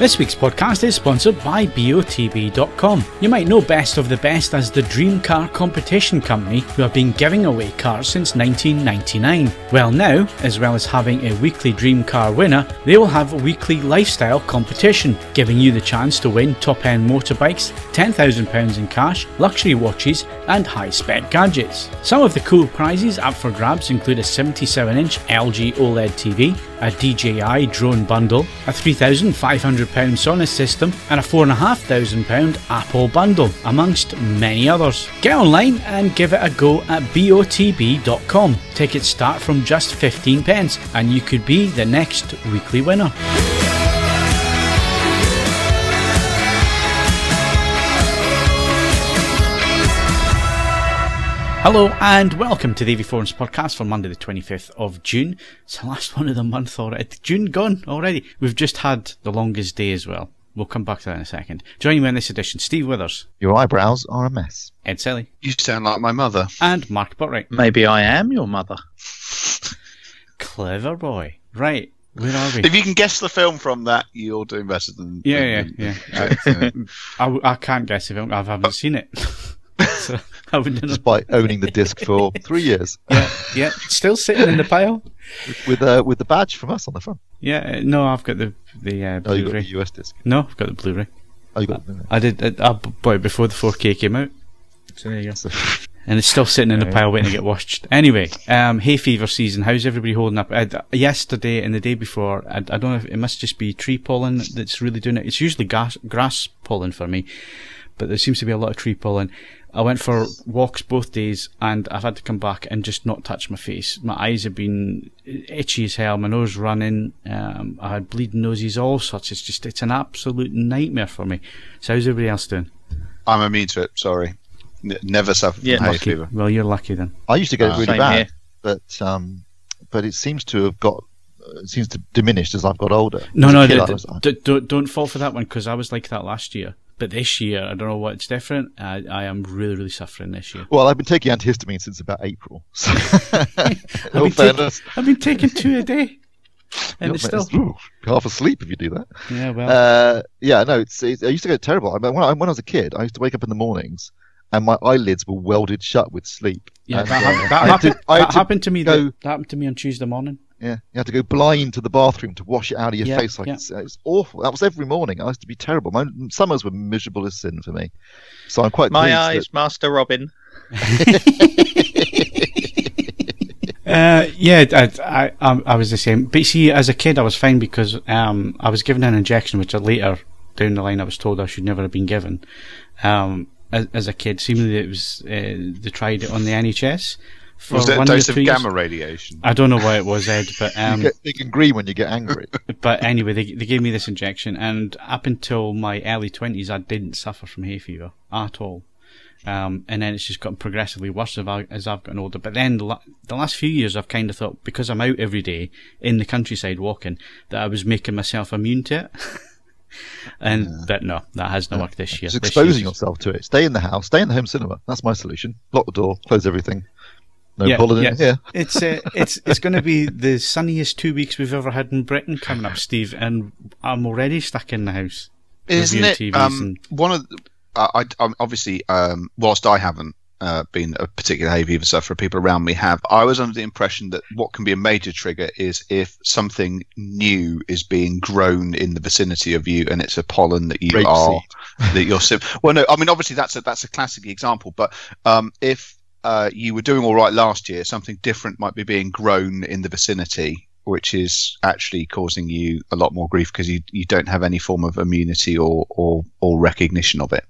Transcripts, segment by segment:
This week's podcast is sponsored by BOTB.com. You might know Best of the Best as the dream car competition company who have been giving away cars since 1999. Well now, as well as having a weekly dream car winner, they will have a weekly lifestyle competition, giving you the chance to win top-end motorbikes, £10,000 in cash, luxury watches and high-spec gadgets. Some of the cool prizes up for grabs include a 77-inch LG OLED TV, a DJI drone bundle, a £3,500 Sonos system and a £4,500 Apple bundle, amongst many others. Get online and give it a go at BOTB.com. Tickets start from just 15p and you could be the next weekly winner. Hello and welcome to the AVForums podcast for Monday the 25th of June. It's the last one of the month already. June gone already. We've just had the longest day as well. We'll come back to that in a second. Joining me in this edition, Steve Withers. Your eyebrows are a mess. Ed Selley. You sound like my mother. And Mark Botwright. Maybe I am your mother. Clever boy. Right. Where are we? If you can guess the film from that, you're doing better than... Yeah. I can't guess if I haven't seen it. So I wouldn't know. Despite owning the disc for 3 years. Yeah, still sitting in the pile. With the badge from us on the front. Yeah, no, I've got the Blu-ray. Oh, you got the US disc? No, I've got the Blu-ray. Oh, you got the Blu-ray? I did. I bought it before the 4K came out. So there you go. And it's still sitting in the pile waiting to get washed. Anyway, hay fever season. How's everybody holding up? Yesterday and the day before, I don't know if it must just be tree pollen that's really doing it. It's usually grass pollen for me, but there seems to be a lot of tree pollen. I went for walks both days and I've had to come back and just not touch my face. My eyes have been itchy as hell, my nose running, I had bleeding noses, all sorts. It's an absolute nightmare for me. So how's everybody else doing? I'm immune to it, sorry. Never suffered from hay fever. Well, you're lucky then. I used to get it really bad, here. but it seems to have diminished as I've got older. Don't fall for that one, because I was like that last year. But this year, I don't know what's different. I am really, really suffering this year. Well, I've been taking antihistamine since about April. So I've been taking 2 a day. And it's still half asleep if you do that. Yeah, well. I used to get terrible. I mean, when I was a kid, I used to wake up in the mornings and my eyelids were welded shut with sleep. Yeah, that happened to me. That happened to me on Tuesday morning. Yeah, you had to go blind to the bathroom to wash it out of your face. It's awful. That was every morning. I used to be terrible. My summers were miserable as sin for me. So I'm quite my pleased eyes, Master Robin. I was the same. But see, as a kid, I was fine because I was given an injection, which later down the line I was told I should never have been given. As a kid, seemingly it was they tried it on the NHS. Was that a dose of gamma radiation? I don't know why it was, Ed, but you get big and green when you get angry. But anyway, they gave me this injection, and up until my early 20s, I didn't suffer from hay fever at all. And then it's just gotten progressively worse as I've gotten older. But then the last few years, I've kind of thought, because I'm out every day in the countryside walking, that I was making myself immune to it. But no, that has not worked this year. Just exposing yourself to it. Stay in the house. Stay in the home cinema. That's my solution. Lock the door. Close everything. No pollen in here. It's going to be the sunniest 2 weeks we've ever had in Britain coming up, Steve, and I'm already stuck in the house. Isn't it? One of obviously, whilst I haven't been a particular hay fever sufferer, people around me have. I was under the impression that what can be a major trigger is if something new is being grown in the vicinity of you, and it's a pollen that you're. Well, no, I mean obviously that's a classic example, but if you were doing all right last year, something different might be being grown in the vicinity, which is actually causing you a lot more grief because you don't have any form of immunity or recognition of it,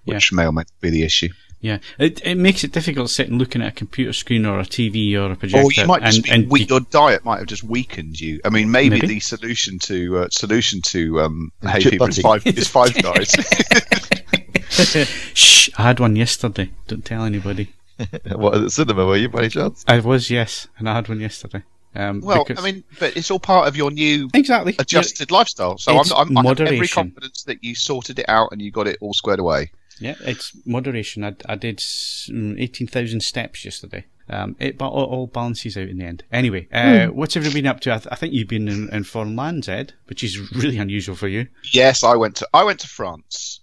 which may or may be the issue. Yeah, it makes it difficult sitting looking at a computer screen or a TV or a projector. Or you might just your diet might have just weakened you. I mean, maybe the solution to hay fever is Five Guys. Shh! I had one yesterday. Don't tell anybody. What, at the cinema, were you, by any chance? I was, yes, and I had one yesterday. I mean, but it's all part of your new adjusted lifestyle. So I have every confidence that you sorted it out and you got it all squared away. Yeah, it's moderation. I did 18,000 steps yesterday. But all balances out in the end. Anyway, what's everybody been up to? I think you've been in foreign lands, Ed, which is really unusual for you. Yes, I went to France.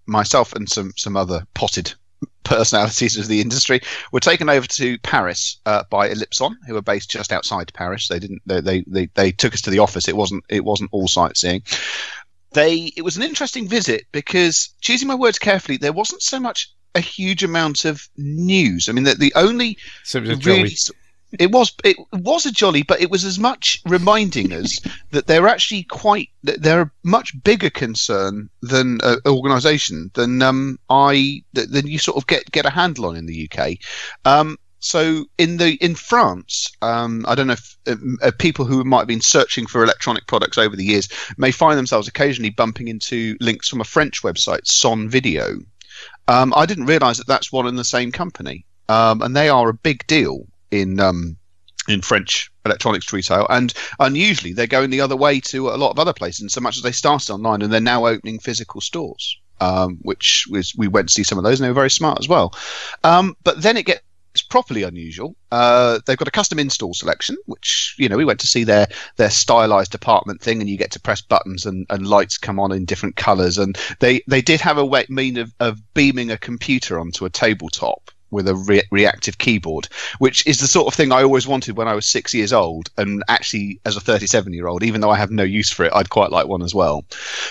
Myself and some other potted personalities of the industry were taken over to Paris by Ellipson, who are based just outside Paris. They took us to the office. It wasn't all sightseeing. It was an interesting visit because, choosing my words carefully, there wasn't so much a huge amount of news. I mean, the only it was a jolly, but it was as much reminding us that they're actually they're a much bigger concern than an organisation than you sort of get a handle on in the UK. So in France, I don't know if people who might have been searching for electronic products over the years may find themselves occasionally bumping into links from a French website, Son Video. I didn't realise that that's one and the same company, and they are a big deal in French electronics retail, and unusually they're going the other way to a lot of other places, and so much as they started online and they're now opening physical stores, which we went to see some of those, and they were very smart as well. But then it gets properly unusual. They've got a custom install selection, which, we went to see their stylized department thing, and you get to press buttons and lights come on in different colors, and they did have a mean of beaming a computer onto a tabletop with a reactive keyboard, which is the sort of thing I always wanted when I was 6 years old, and actually as a 37-year-old, even though I have no use for it, I'd quite like one as well.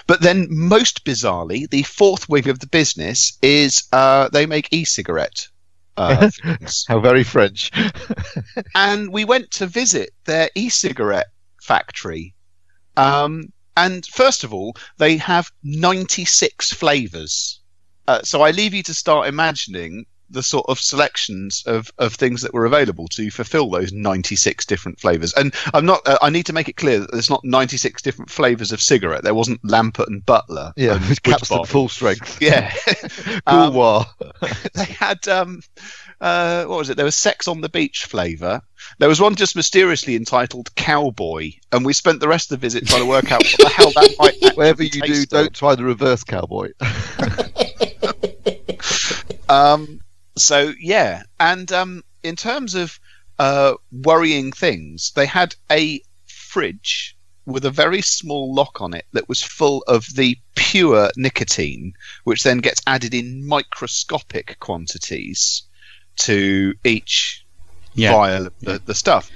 But then, most bizarrely, the fourth wing of the business is they make e-cigarette things. How very French. And we went to visit their e-cigarette factory, and first of all, they have 96 flavours. So I leave you to start imagining the sort of selections of things that were available to fulfill those 96 different flavours. And I need to make it clear that there's not 96 different flavours of cigarette. There wasn't Lampert and Butler. Yeah, with caps at full strength. Yeah. Gouloir. They had, what was it? There was Sex on the Beach flavour. There was one just mysteriously entitled Cowboy. And we spent the rest of the visit trying to work out what the hell that might Whatever you do, don't try the reverse cowboy. So yeah, and in terms of worrying things, they had a fridge with a very small lock on it that was full of the pure nicotine, which then gets added in microscopic quantities to each vial of the stuff.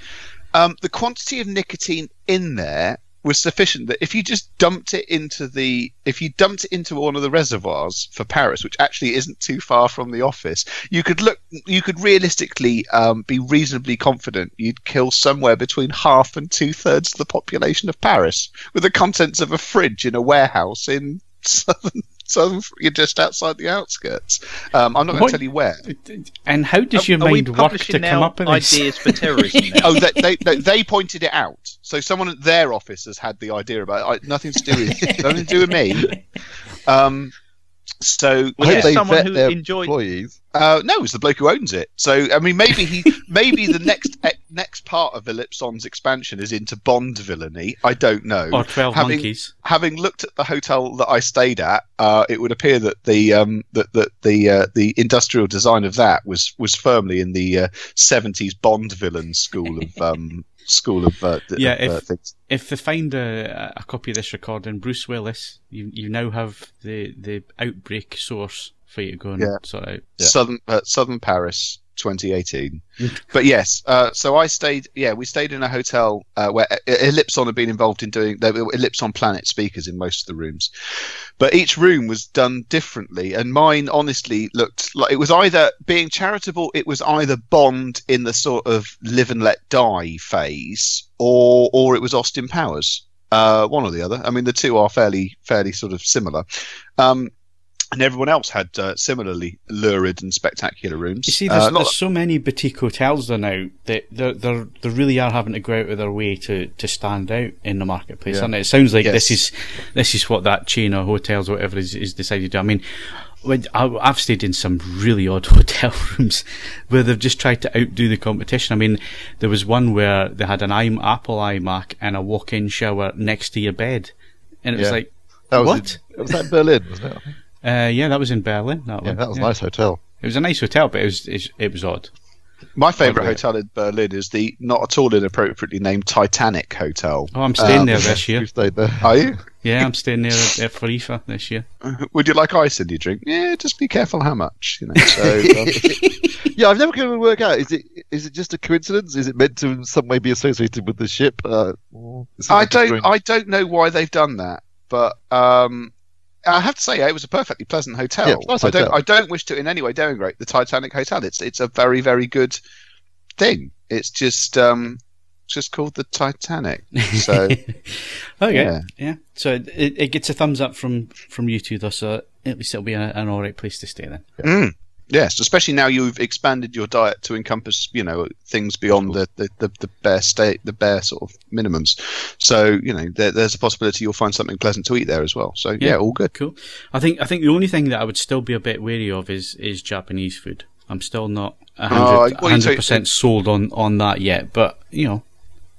The quantity of nicotine in there was sufficient that if you just dumped it into one of the reservoirs for Paris, which actually isn't too far from the office, you could realistically be reasonably confident you'd kill somewhere between half and 2/3 of the population of Paris with the contents of a fridge in a warehouse in southern, you're just outside the outskirts. I'm not going to tell you where. And how does your mind work to come up with ideas for terrorism now? Oh, they pointed it out. So someone at their office has had the idea about it. Nothing to do with me. So was it someone who enjoyed employees? No, it's the bloke who owns it. So I mean, maybe the next part of Ellipson's expansion is into Bond villainy. I don't know. Or 12 Monkeys. Having looked at the hotel that I stayed at, it would appear that the industrial design of that was firmly in the 70s Bond villain school of things. If they find a copy of this recording, Bruce Willis, you now have the outbreak source for you to go and sort out. Yeah. Southern Paris, 2018. But yes, so we stayed in a hotel where Ellipson had been involved in doing, there were Ellipson Planet speakers in most of the rooms, but each room was done differently, and mine honestly looked like it was either being charitable, it was either Bond in the sort of live and let die phase, or it was Austin Powers, one or the other. I mean, the two are fairly sort of similar. And everyone else had similarly lurid and spectacular rooms. You see, there's so many boutique hotels there now that they really are having to go out of their way to stand out in the marketplace. Yeah. And it sounds like this is what that chain of hotels or whatever is decided to do. I mean, I've stayed in some really odd hotel rooms where they've just tried to outdo the competition. I mean, there was one where they had an Apple iMac and a walk-in shower next to your bed, and it was like, what? Was that in Berlin, wasn't it? Yeah, that was in Berlin. That was a nice hotel. It was a nice hotel, but it was odd. My favourite hotel in Berlin is the not at all inappropriately named Titanic Hotel. Oh, I'm staying there this year. You stayed there. Are you? Yeah, I'm staying there for IFA this year. Would you like ice in your drink? Yeah, just be careful how much. You know. So, yeah, I've never been able to work out. Is it just a coincidence? Is it meant to in some way be associated with the ship? I don't know why they've done that, but I have to say it was a perfectly pleasant hotel. Yeah, nice hotel. I don't wish to in any way denigrate the Titanic Hotel. It's a very, very good thing. It's just called the Titanic. So okay, yeah. So it gets a thumbs up from you two, though. So at least it'll be an all right place to stay then. Yeah. Yes, especially now you've expanded your diet to encompass, things beyond the bare sort of minimums. So, there's a possibility you'll find something pleasant to eat there as well. So yeah, all good. Cool. I think the only thing that I would still be a bit wary of is Japanese food. I'm still not 100% sold on that yet, but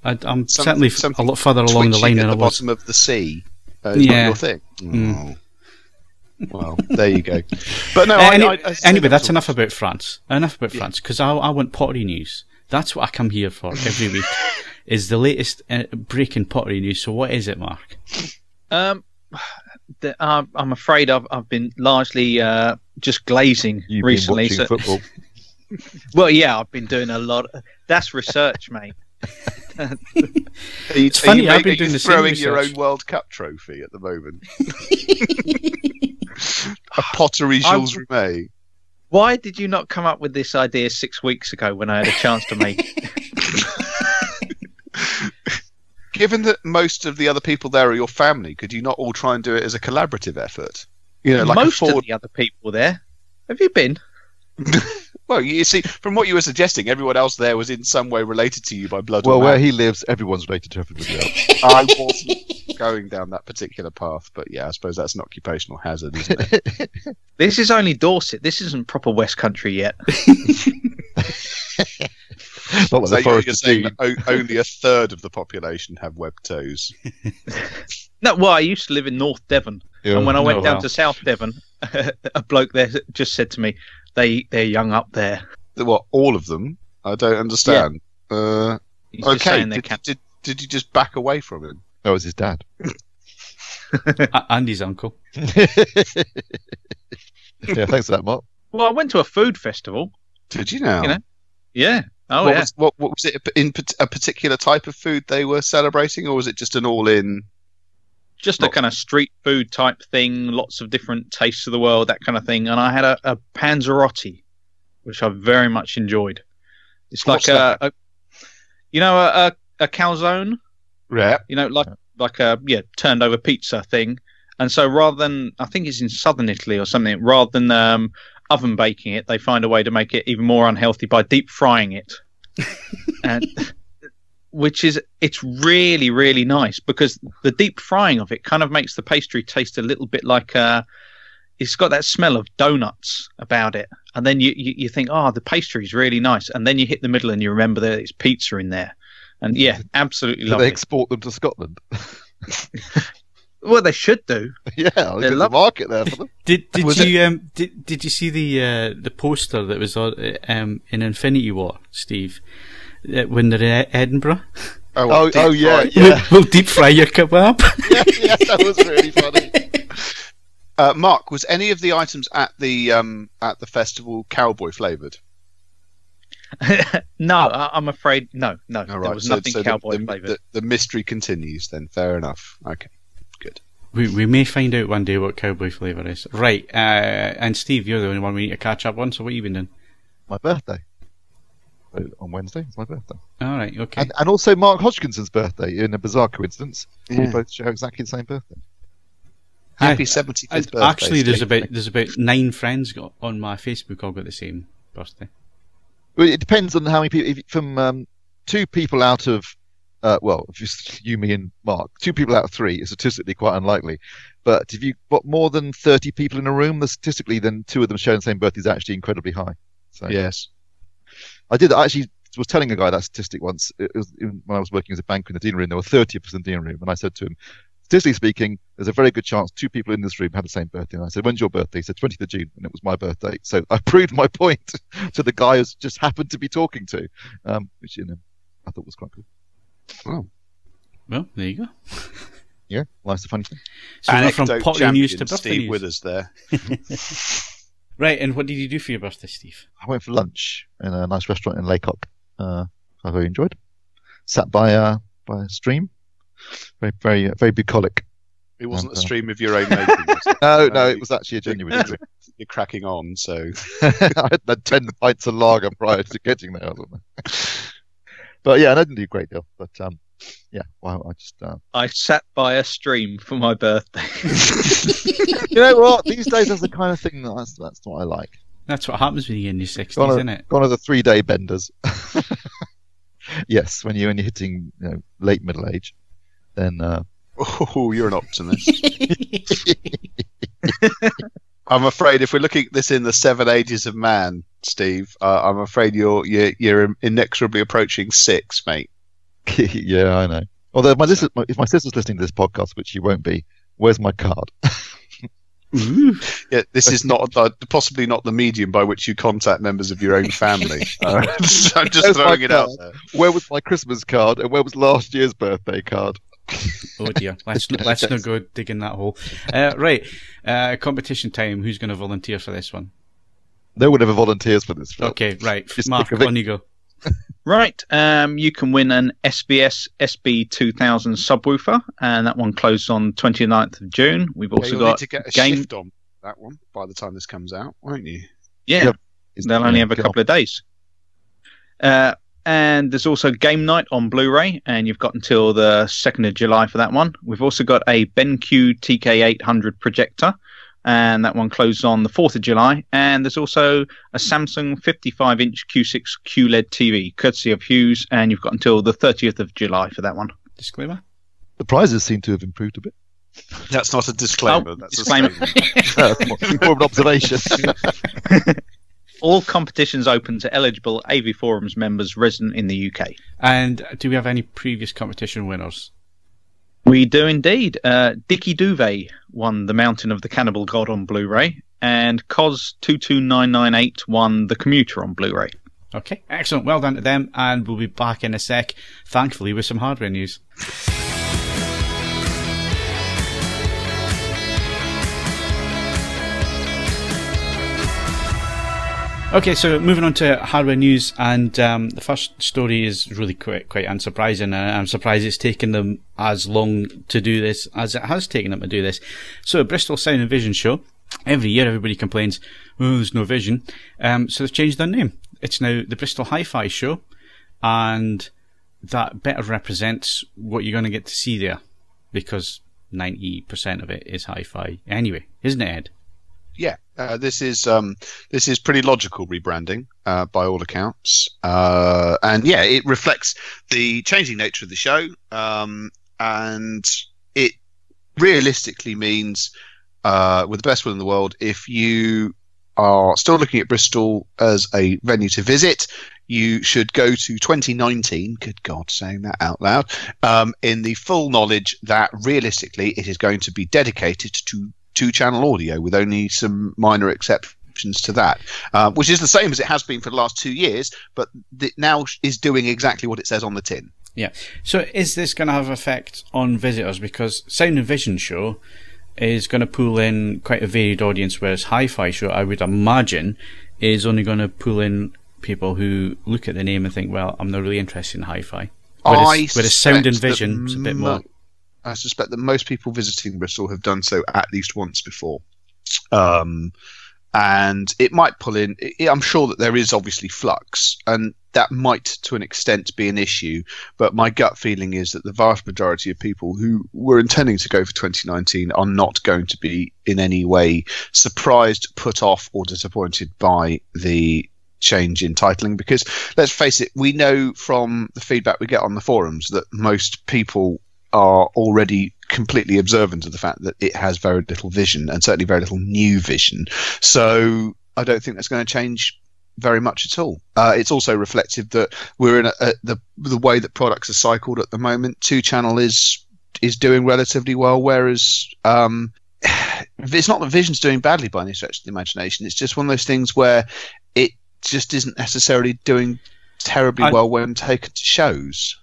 I'm certainly a lot further along the line than I was. Bottom of the sea. Is not your thing. Oh. Well, there you go. But no, anyway, that's enough about France. France, because I want pottery news. That's what I come here for every week. Is the latest breaking pottery news. So what is it, Mark? I'm afraid I've been largely just glazing recently. Been watching football. Well, yeah, I've been doing a lot. That's research, mate. It's funny. I've been doing the same throwing research. your own World Cup trophy at the moment. A pottery Jules Rimet. Why did you not come up with this idea 6 weeks ago when I had a chance to make it? Given that most of the other people there are your family, could you not all try and do it as a collaborative effort? Like most of the other people there. Have you been? Well, you see, from what you were suggesting, everyone else there was in some way related to you by blood. Well, or where marriage. he lives, everyone's related to everybody else. I wasn't going down that particular path, but yeah, I suppose that's an occupational hazard, isn't it? This is only Dorset. This isn't proper West Country yet. Not like So the Forest you're of saying Dean. that only a third of the population have webbed toes. No, well, I used to live in North Devon, and when I went down to South Devon, a bloke there just said to me, "They're young up there." What? All of them? I don't understand. He's just Okay, saying did you just back away from him? That was his dad. And his uncle. Yeah, thanks for that, Mark. Well, I went to a food festival. Did you now? Yeah. Oh, what yeah. was it? In a particular type of food they were celebrating, or was it just an all-in? Just a kind of street food type thing, lots of different tastes of the world, that kind of thing. And I had a panzerotti, which I very much enjoyed. It's like a calzone. Yeah. Like a turned over pizza thing. And so rather than, I think it's in southern Italy or something, rather than oven baking it, they find a way to make it even more unhealthy by deep frying it. And it's really, really nice because the deep frying of it kind of makes the pastry taste a little bit like it's got that smell of donuts about it. And then you think, the pastry is really nice. And then you hit the middle and you remember that it's pizza in there. And yeah, absolutely love it. Do they export them to Scotland? Well, they should do. Yeah, there's a market there for them. Did you see the poster that was in Infinity War, Steve, when they're in Edinburgh? Oh yeah. We'll deep fry your kebab. yeah, that was really funny. Mark, was any of the items at the festival cowboy flavoured? No, I'm afraid no. Right. There was nothing cowboy flavoured. The mystery continues then. Fair enough. Okay, good. We may find out one day what cowboy flavour is. Right, and Steve, you're the only one we need to catch up on, so what have you been doing? My birthday. On Wednesday, it's my birthday. All right, okay. And also Mark Hodgkinson's birthday, in a bizarre coincidence. We both share exactly the same birthday. Happy 75th birthday. Actually, there's about 9 friends on my Facebook all got the same birthday. Well, it depends on how many people. From 2 people out of, if just you, me, and Mark, 2 people out of 3 is statistically quite unlikely. But if you've got more than 30 people in a room, statistically, then 2 of them sharing the same birthday is actually incredibly high. So, yes. I actually was telling a guy that statistic once. It was when I was working as a banker in the dealer room. There were 30 of us in the dealer room, and I said to him, statistically speaking, there's a very good chance 2 people in this room had the same birthday. And I said, when's your birthday? He said 20th of June, and it was my birthday. So I proved my point to the guy who just happened to be talking to, which I thought was quite cool. Oh. Well, there you go. Yeah, life's a funny thing. So we're from potty news to birthday Steve news. with us there. Right, and what did you do for your birthday, Steve? I went for lunch in a nice restaurant in Laycock. I very enjoyed. Sat by a stream. Very bucolic. It wasn't a stream of your own making, was it? No, it was actually a genuine stream. You're cracking on, so... I had 10 pints of lager prior to getting there. But yeah, I didn't do a great deal. But yeah, well, I just... I sat by a stream for my birthday. You know what? These days, that's the kind of thing that's what I like. That's what happens when you're in your 60s, isn't it? Gone are the 3-day benders. Yes, when you're hitting late middle age, then... Oh, you're an optimist. I'm afraid if we're looking at this in the 7 ages of man, Steve, I'm afraid you're inexorably approaching 6, mate. Yeah, I know. Although if my sister's listening to this podcast, which she won't be, where's my card? Yeah, this is not possibly not the medium by which you contact members of your own family. I'm just throwing it out there. Where was my Christmas card, and where was last year's birthday card? Oh dear, let's not go digging that hole. Right, competition time. Who's going to volunteer for this one? No one ever volunteers for this. Okay, right. Mark, on you go. Right, you can win an SBS SB2000 subwoofer, and that one closed on 29th of June. We've also you'll got need to get a game shift on that one by the time this comes out, won't you? Yeah, Yep. they'll only have a couple of days. And there's also Game Night on Blu-ray, and you've got until the 2nd of July for that one. We've also got a BenQ TK800 projector, and that one closed on the 4th of July. And there's also a Samsung 55-inch Q6 QLED TV, courtesy of Hughes, and you've got until the 30th of July for that one. Disclaimer? The prizes seem to have improved a bit. That's not a disclaimer. That's disclaimer. a statement. That's more of an observation. All competitions open to eligible AVForums members resident in the UK. And do we have any previous competition winners? We do indeed. Dickie Duvet won The Mountain of the Cannibal God on Blu-ray, and Cos22998 won The Commuter on Blu-ray. Okay, excellent. Well done to them, and we'll be back in a sec, thankfully, with some hardware news. Okay, so moving on to hardware news, and the first story is really quite unsurprising. I'm surprised it's taken them as long to do this as it has taken them to do this. So, Bristol Sound Vision Show. Every year everybody complains, oh, there's no vision. So they've changed their name. It's now the Bristol Hi-Fi Show, and that better represents what you're going to get to see there, because 90% of it is hi-fi anyway, isn't it, Ed? Yeah, this is pretty logical rebranding by all accounts, and yeah, it reflects the changing nature of the show, and it realistically means, with the best will in the world, if you are still looking at Bristol as a venue to visit, you should go to 2019, good God, saying that out loud, in the full knowledge that realistically it is going to be dedicated to two-channel audio, with only some minor exceptions to that, which is the same as it has been for the last 2 years, but it now is doing exactly what it says on the tin. Yeah. So is this going to have effect on visitors? Because Sound and Vision Show is going to pull in quite a varied audience, whereas Hi-Fi Show, I would imagine, is only going to pull in people who look at the name and think, well, I'm not really interested in hi-fi. Whereas Sound and Vision is a bit more. I suspect that most people visiting Bristol have done so at least once before. And it might pull in, I'm sure that there is obviously flux, and that might to an extent be an issue, but my gut feeling is that the vast majority of people who were intending to go for 2019 are not going to be in any way surprised, put off, or disappointed by the change in titling, because let's face it, we know from the feedback we get on the forums that most people are already completely observant of the fact that it has very little vision, and certainly very little new vision. So I don't think that's going to change very much at all. It's also reflective that we're in the way that products are cycled at the moment. Two-channel is is doing relatively well, whereas it's not that Vision's doing badly by any stretch of the imagination. It's just one of those things where it just isn't necessarily doing terribly well when taken to shows.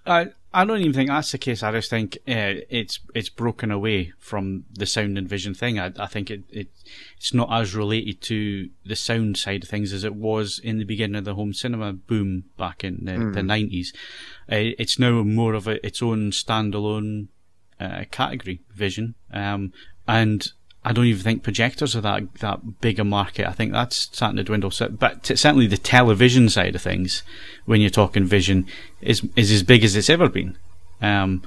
I don't even think that's the case. I just think it's broken away from the sound and vision thing. I think it's not as related to the sound side of things as it was in the beginning of the home cinema boom back in the 90s. It's now more of its own standalone category, Vision, and I don't even think projectors are that big a market. I think that's starting to dwindle. But certainly the television side of things, when you're talking Vision, is as big as it's ever been. Yeah,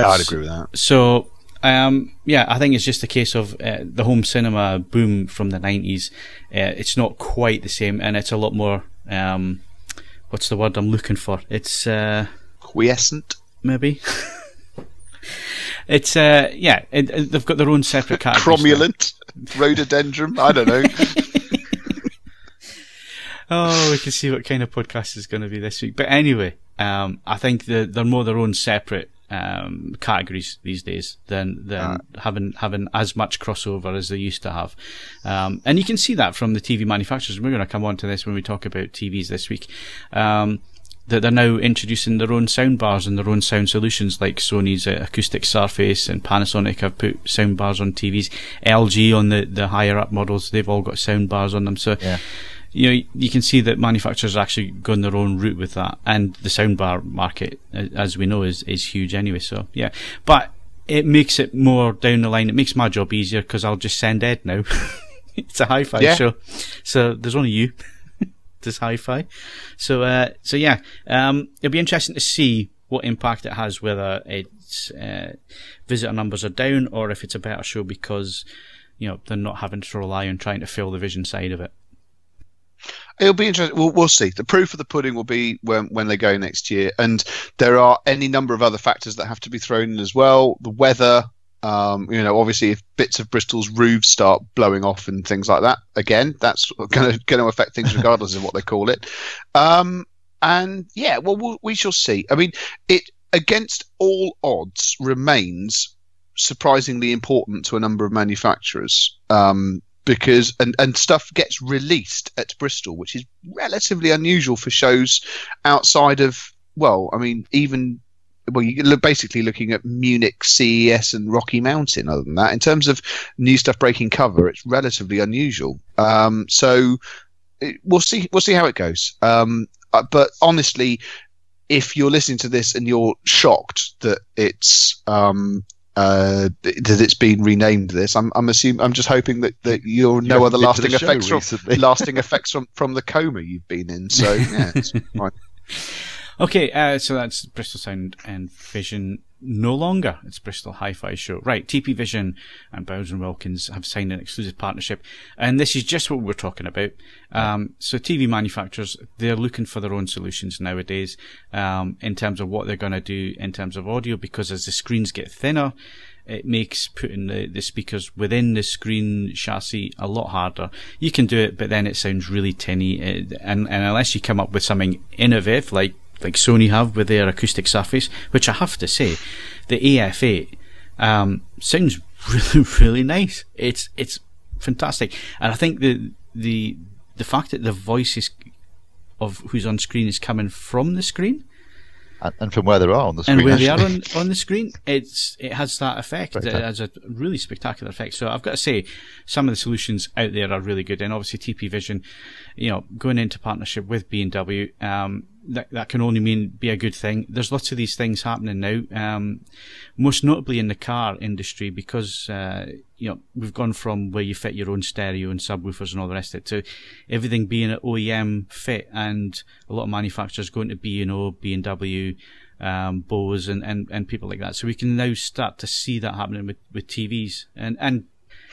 I'd agree with that. So, I think it's just a case of the home cinema boom from the 90s. It's not quite the same, and it's a lot more. What's the word I'm looking for? It's quiescent, maybe. It's they've got their own separate categories. Cromulent, rhododendron. I don't know. Oh, we can see what kind of podcast is going to be this week. But anyway, I think they're more their own separate categories these days than having as much crossover as they used to have. And you can see that from the TV manufacturers. We're going to come on to this when we talk about TVs this week. That they're now introducing their own sound bars and their own sound solutions, like Sony's acoustic Surface and Panasonic have put sound bars on TVs. LG on the higher up models, they've all got sound bars on them. So you can see that manufacturers are actually going their own route with that, and the soundbar market, as we know, is huge anyway. So yeah, but it makes it more down the line. It makes my job easier because I'll just send Ed now. It's a hi-fi show, so there's only you. This hi-fi, so yeah, it'll be interesting to see what impact it has, whether its visitor numbers are down or if it's a better show because they're not having to rely on trying to fill the Vision side of it. It'll be interesting. We'll see. The proof of the pudding will be when they go next year, and there are any number of other factors that have to be thrown in as well. The weather. Obviously, if bits of Bristol's roofs start blowing off and things like that, again, that's going to affect things regardless of what they call it. We shall see. I mean, it against all odds remains surprisingly important to a number of manufacturers because and stuff gets released at Bristol, which is relatively unusual for shows outside of you're basically looking at Munich, CES, and Rocky Mountain. Other than that, in terms of new stuff breaking cover, it's relatively unusual. So we'll see how it goes. But honestly, if you're listening to this and you're shocked that it's been renamed this, I'm just hoping that you're no other lasting effects from the coma you've been in. So yeah, it's fine. Okay, so that's Bristol Sound and Vision no longer. It's Bristol Hi-Fi Show. Right, TP Vision and Bowers Wilkins have signed an exclusive partnership, and this is just what we're talking about. So TV manufacturers, they're looking for their own solutions nowadays in terms of what they're going to do in terms of audio, because as the screens get thinner, it makes putting the speakers within the screen chassis a lot harder. You can do it, but then it sounds really tinny, and unless you come up with something innovative like Sony have with their acoustic Surface, which I have to say, the AF8 sounds really, really nice. It's fantastic, and I think the fact that the voice of who's on screen is coming from the screen, and from where they are on the screen, and where they are on the screen, it has that effect. It has a really spectacular effect. So I've got to say, some of the solutions out there are really good, and obviously TP Vision, going into partnership with B&W, that can only be a good thing. There's lots of these things happening now, most notably in the car industry, because we've gone from where you fit your own stereo and subwoofers and all the rest of it to everything being an OEM fit, and a lot of manufacturers going to B&O, B&W, Bose and people like that. So we can now start to see that happening with TVs, and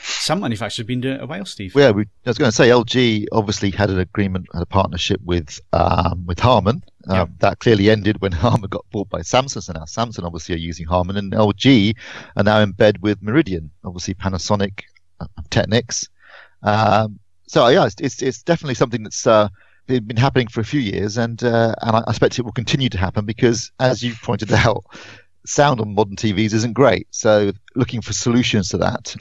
some manufacturers have been doing it a while, Steve. Well, I was going to say LG obviously had a partnership with Harman. That clearly ended when Harman got bought by Samsung. So now Samsung obviously are using Harman, and LG are now in bed with Meridian, obviously Panasonic, Technics. So yeah, it's definitely something that's been happening for a few years, and I expect it will continue to happen because, as you pointed out, sound on modern TVs isn't great. So looking for solutions to that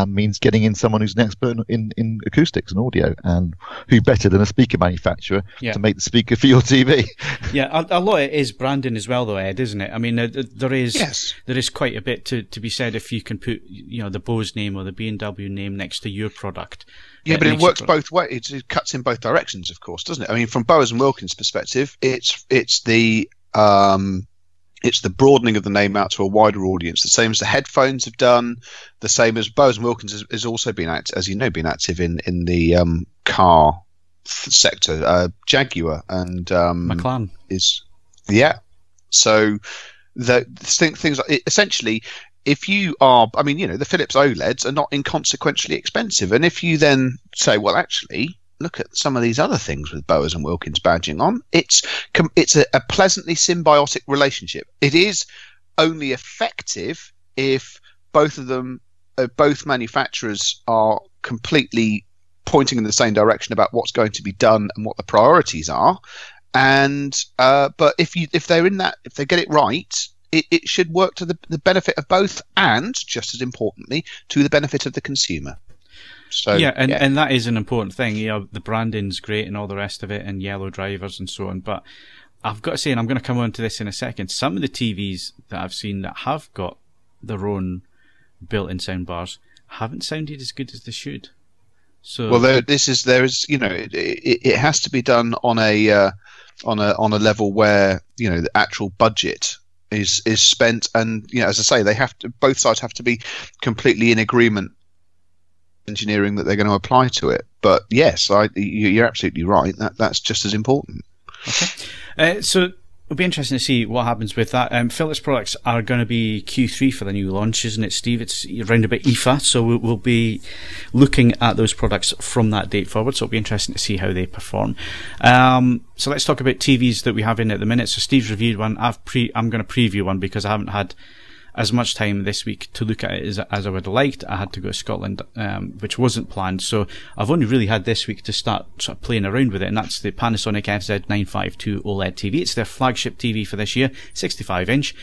means getting in someone who's an expert in acoustics and audio, and who better than a speaker manufacturer to make the speaker for your TV. Yeah, a lot of it is branding as well, though, Ed, isn't it? I mean, there is quite a bit to be said if you can put, you know, the Bose name or the B&W name next to your product. Yeah, but it works both ways. It cuts in both directions, of course, doesn't it? I mean, from Bowers and Wilkins' perspective, it's the broadening of the name out to a wider audience, the same as the headphones have done, the same as Bowers and Wilkins has also been been active in the car sector. Jaguar and McLaren So things like, essentially, if you are, I mean, you know, the Philips OLEDs are not inconsequentially expensive, and if you then say, well, actually, look at some of these other things with Bowers and Wilkins badging on, it's a pleasantly symbiotic relationship. It is only effective if both of them, both manufacturers, are completely pointing in the same direction about what's going to be done and what the priorities are. And but if they get it right, it should work to the benefit of both, and just as importantly, to the benefit of the consumer. So, and that is an important thing. You know, the branding's great and all the rest of it, and yellow drivers and so on. But I've got to say, and I'm going to come on to this in a second, some of the TVs that I've seen that have got their own built-in sound bars haven't sounded as good as they should. So, well, there is, you know, it has to be done on a level where, you know, the actual budget is spent, and, you know, as I say, both sides have to be completely in agreement engineering that they're going to apply to it. But yes, you're absolutely right. That's just as important. Okay, so it'll be interesting to see what happens with that. Philips products are going to be Q3 for the new launch, isn't it, Steve? It's around about IFA, so we'll be looking at those products from that date forward. So it'll be interesting to see how they perform. So let's talk about TVs that we have in at the minute. So Steve's reviewed one. I'm going to preview one because I haven't had as much time this week to look at it as I would have liked. I had to go to Scotland, which wasn't planned, so I've only really had this week to start sort of playing around with it, and that's the Panasonic FZ952 OLED TV. It's their flagship TV for this year, 65-inch.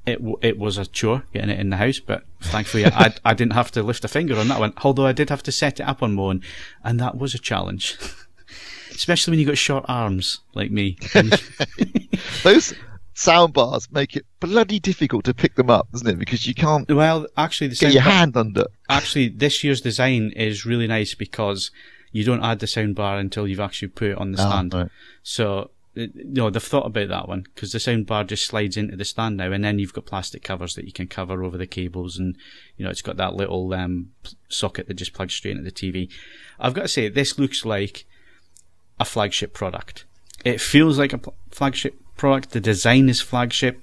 It was a chore getting it in the house, but thankfully I didn't have to lift a finger on that one, although I did have to set it up on my own, and that was a challenge. Especially when you've got short arms like me. Those sound bars make it bloody difficult to pick them up, doesn't it? Because you can't actually get your hand under. Actually, this year's design is really nice because you don't add the sound bar until you've actually put it on the stand. Right. So, they've thought about that one, because the sound bar just slides into the stand now, and then you've got plastic covers that you can cover over the cables, and, you know, it's got that little socket that just plugs straight into the TV. I've got to say, this looks like a flagship product. It feels like a flagship product. The design is flagship.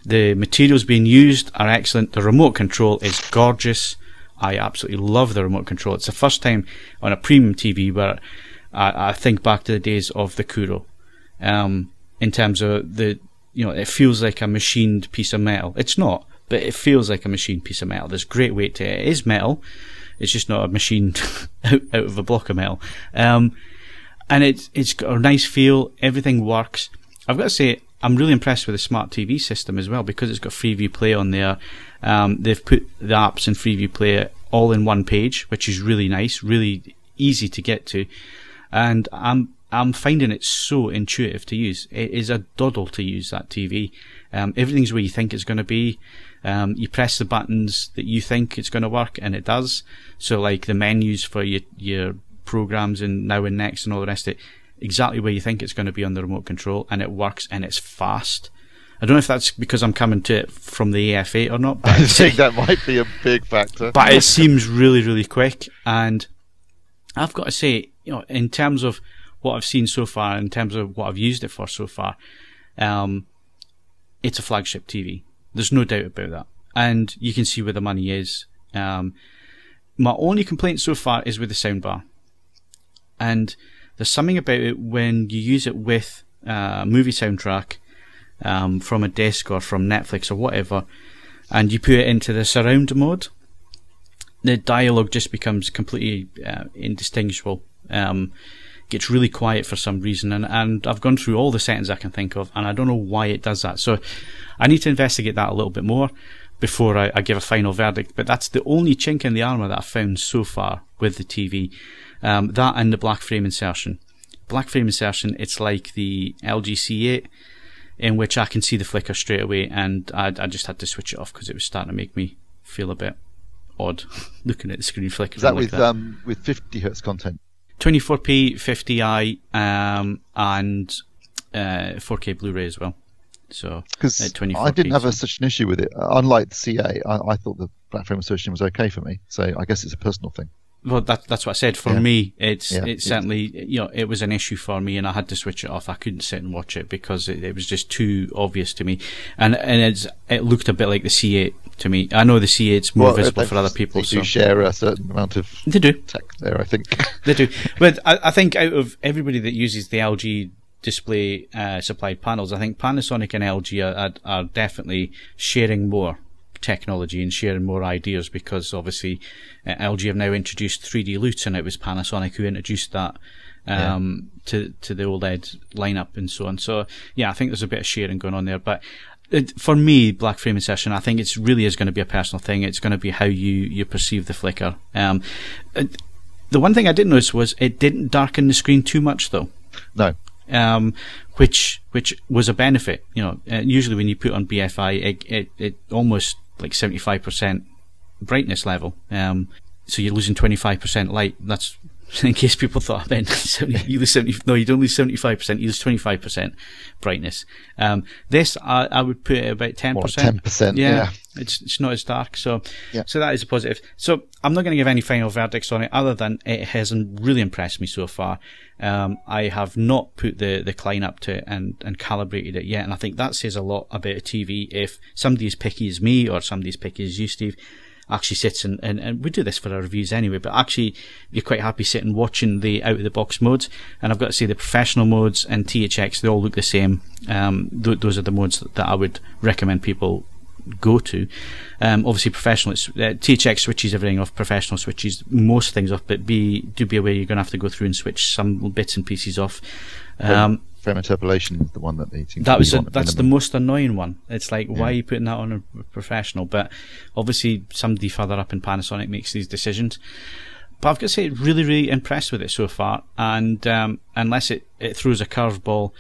The materials being used are excellent. The remote control is gorgeous. I absolutely love the remote control. It's the first time on a premium TV where I think back to the days of the Kuro, in terms of it feels like a machined piece of metal. It's not, but it feels like a machined piece of metal. There's great weight to it. It is metal. It's just not a machined out of a block of metal. And it's got a nice feel. Everything works. I've got to say, I'm really impressed with the smart TV system as well, because it's got Freeview Play on there. They've put the apps in Freeview Play all in one page, which is really nice, really easy to get to. And I'm finding it so intuitive to use. It is a doddle to use, that TV. Everything's where you think it's going to be. You press the buttons that you think it's going to work, and it does. So, like the menus for your programs and now and next and all the rest of it, exactly where you think it's going to be on the remote control, and it works, and it's fast. I don't know if that's because I'm coming to it from the AF8 or not, but I think that might be a big factor. But it seems really, really quick, and I've got to say, you know, in terms of what I've seen so far, in terms of what I've used it for so far, it's a flagship TV. There's no doubt about that, and you can see where the money is. My only complaint so far is with the soundbar, and there's something about it when you use it with a movie soundtrack from a disc or from Netflix or whatever, and you put it into the surround mode, the dialogue just becomes completely indistinguishable. gets really quiet for some reason, and I've gone through all the settings I can think of, and I don't know why it does that. So I need to investigate that a little bit more before I give a final verdict. But that's the only chink in the armour that I've found so far with the TV. That and the black frame insertion. Black frame insertion, it's like the LG C8, in which I can see the flicker straight away, and I just had to switch it off because it was starting to make me feel a bit odd looking at the screen flickering. Is that like with 50 Hz content? 24p, 50i, and 4K Blu-ray as well. So because I didn't have such an issue with it. Unlike the CA, I thought the black frame insertion was okay for me. So I guess it's a personal thing. Well, that's what I said. For me, it's certainly, it was an issue for me, and I had to switch it off. I couldn't sit and watch it because it was just too obvious to me, and it looked a bit like the C8 to me. I know the C8's more visible for other people. They do share a certain amount of tech there, I think. They do, but I think out of everybody that uses the LG display supplied panels, I think Panasonic and LG are definitely sharing more technology and sharing more ideas, because obviously LG have now introduced 3D LUT, and it was Panasonic who introduced that to the OLED lineup and so on. So yeah, I think there's a bit of sharing going on there. But for me, black frame insertion, I think it's really is going to be a personal thing. It's going to be how you perceive the flicker. The one thing I did notice was it didn't darken the screen too much, though. No. Which was a benefit. Usually when you put on BFI, it almost like 75% brightness level. So you're losing 25% light. That's in case people thought I meant you lose 70. No, you don't lose 75%. You lose 25% brightness. This I would put it about 10%. 10%. Yeah. It's not as dark. So that is a positive. So I'm not going to give any final verdicts on it, other than it hasn't really impressed me so far. I have not put the Klein up to it and calibrated it yet, and I think that says a lot about a TV. If somebody as picky as me, or somebody as picky as you, Steve, actually sits and we do this for our reviews anyway, but actually you're quite happy sitting watching the out of the box modes. And I've got to say, the professional modes and THX, they all look the same. Those are the modes that I would recommend people go to. Obviously professional, THX switches everything off, professional switches most things off, but do be aware you're going to have to go through and switch some bits and pieces off. Frame interpolation is the one that they seem that's the most annoying one. It's like, why are you putting that on a professional? But obviously somebody further up in Panasonic makes these decisions. But I've got to say, really, really impressed with it so far, and unless it throws a curveball,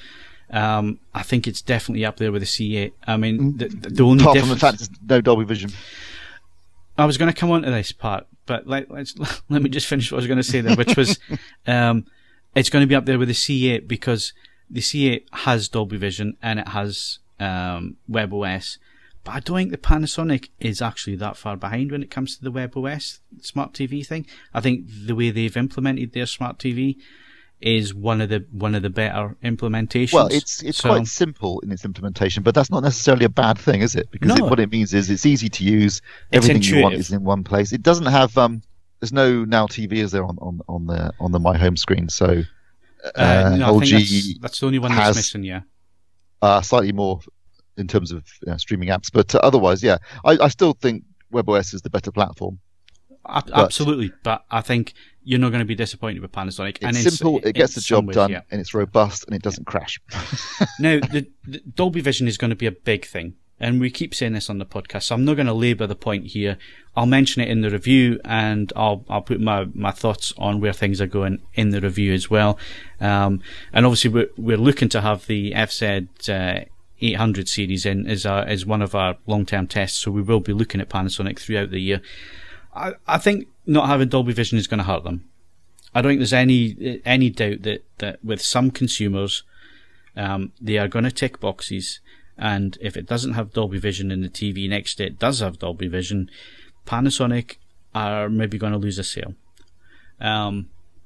I think it's definitely up there with the C8. I mean, the only apart from the fact there's no Dolby Vision. I was going to come on to this part, but let me just finish what I was going to say there, which was it's going to be up there with the C8, because the C8 has Dolby Vision and it has WebOS, but I don't think the Panasonic is actually that far behind when it comes to the WebOS smart TV thing. I think the way they've implemented their smart TV is one of the better implementations. Well, it's quite simple in its implementation, but that's not necessarily a bad thing, is it? Because what it means is it's easy to use. Everything you want is in one place. It doesn't have there's no Now TV, is there, on the My Home screen? So no, I think that's the only one that's missing. Yeah, slightly more in terms of streaming apps, but otherwise, yeah, I still think WebOS is the better platform. Absolutely, but I think you're not going to be disappointed with Panasonic. It's simple, it gets the job done, and it's robust, and it doesn't crash. Now, the Dolby Vision is going to be a big thing, and we keep saying this on the podcast, so I'm not going to labour the point here. I'll mention it in the review, and I'll put my thoughts on where things are going in the review as well. And obviously, we're looking to have the FZ 800 series in as one of our long-term tests, so we will be looking at Panasonic throughout the year. I think not having Dolby Vision is going to hurt them. I don't think there's any doubt that with some consumers, they are going to tick boxes, and if it doesn't have Dolby Vision and the TV next to it does have Dolby Vision, Panasonic are maybe going to lose a sale.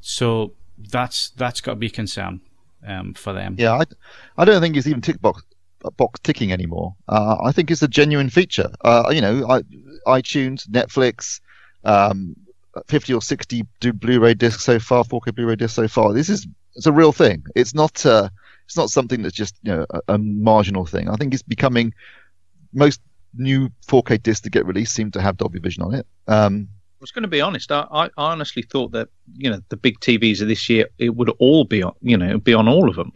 So that's got to be a concern for them. Yeah, I don't think it's even box ticking anymore. I think it's a genuine feature. iTunes, Netflix, 50 or 60 Blu-ray discs so far, 4K Blu-ray discs so far. It's a real thing. It's not something that's just a marginal thing. I think it's becoming, most new 4K discs that get released seem to have Dolby Vision on it. was going to be honest. I honestly thought that the big TVs of this year, it would all be on be on all of them.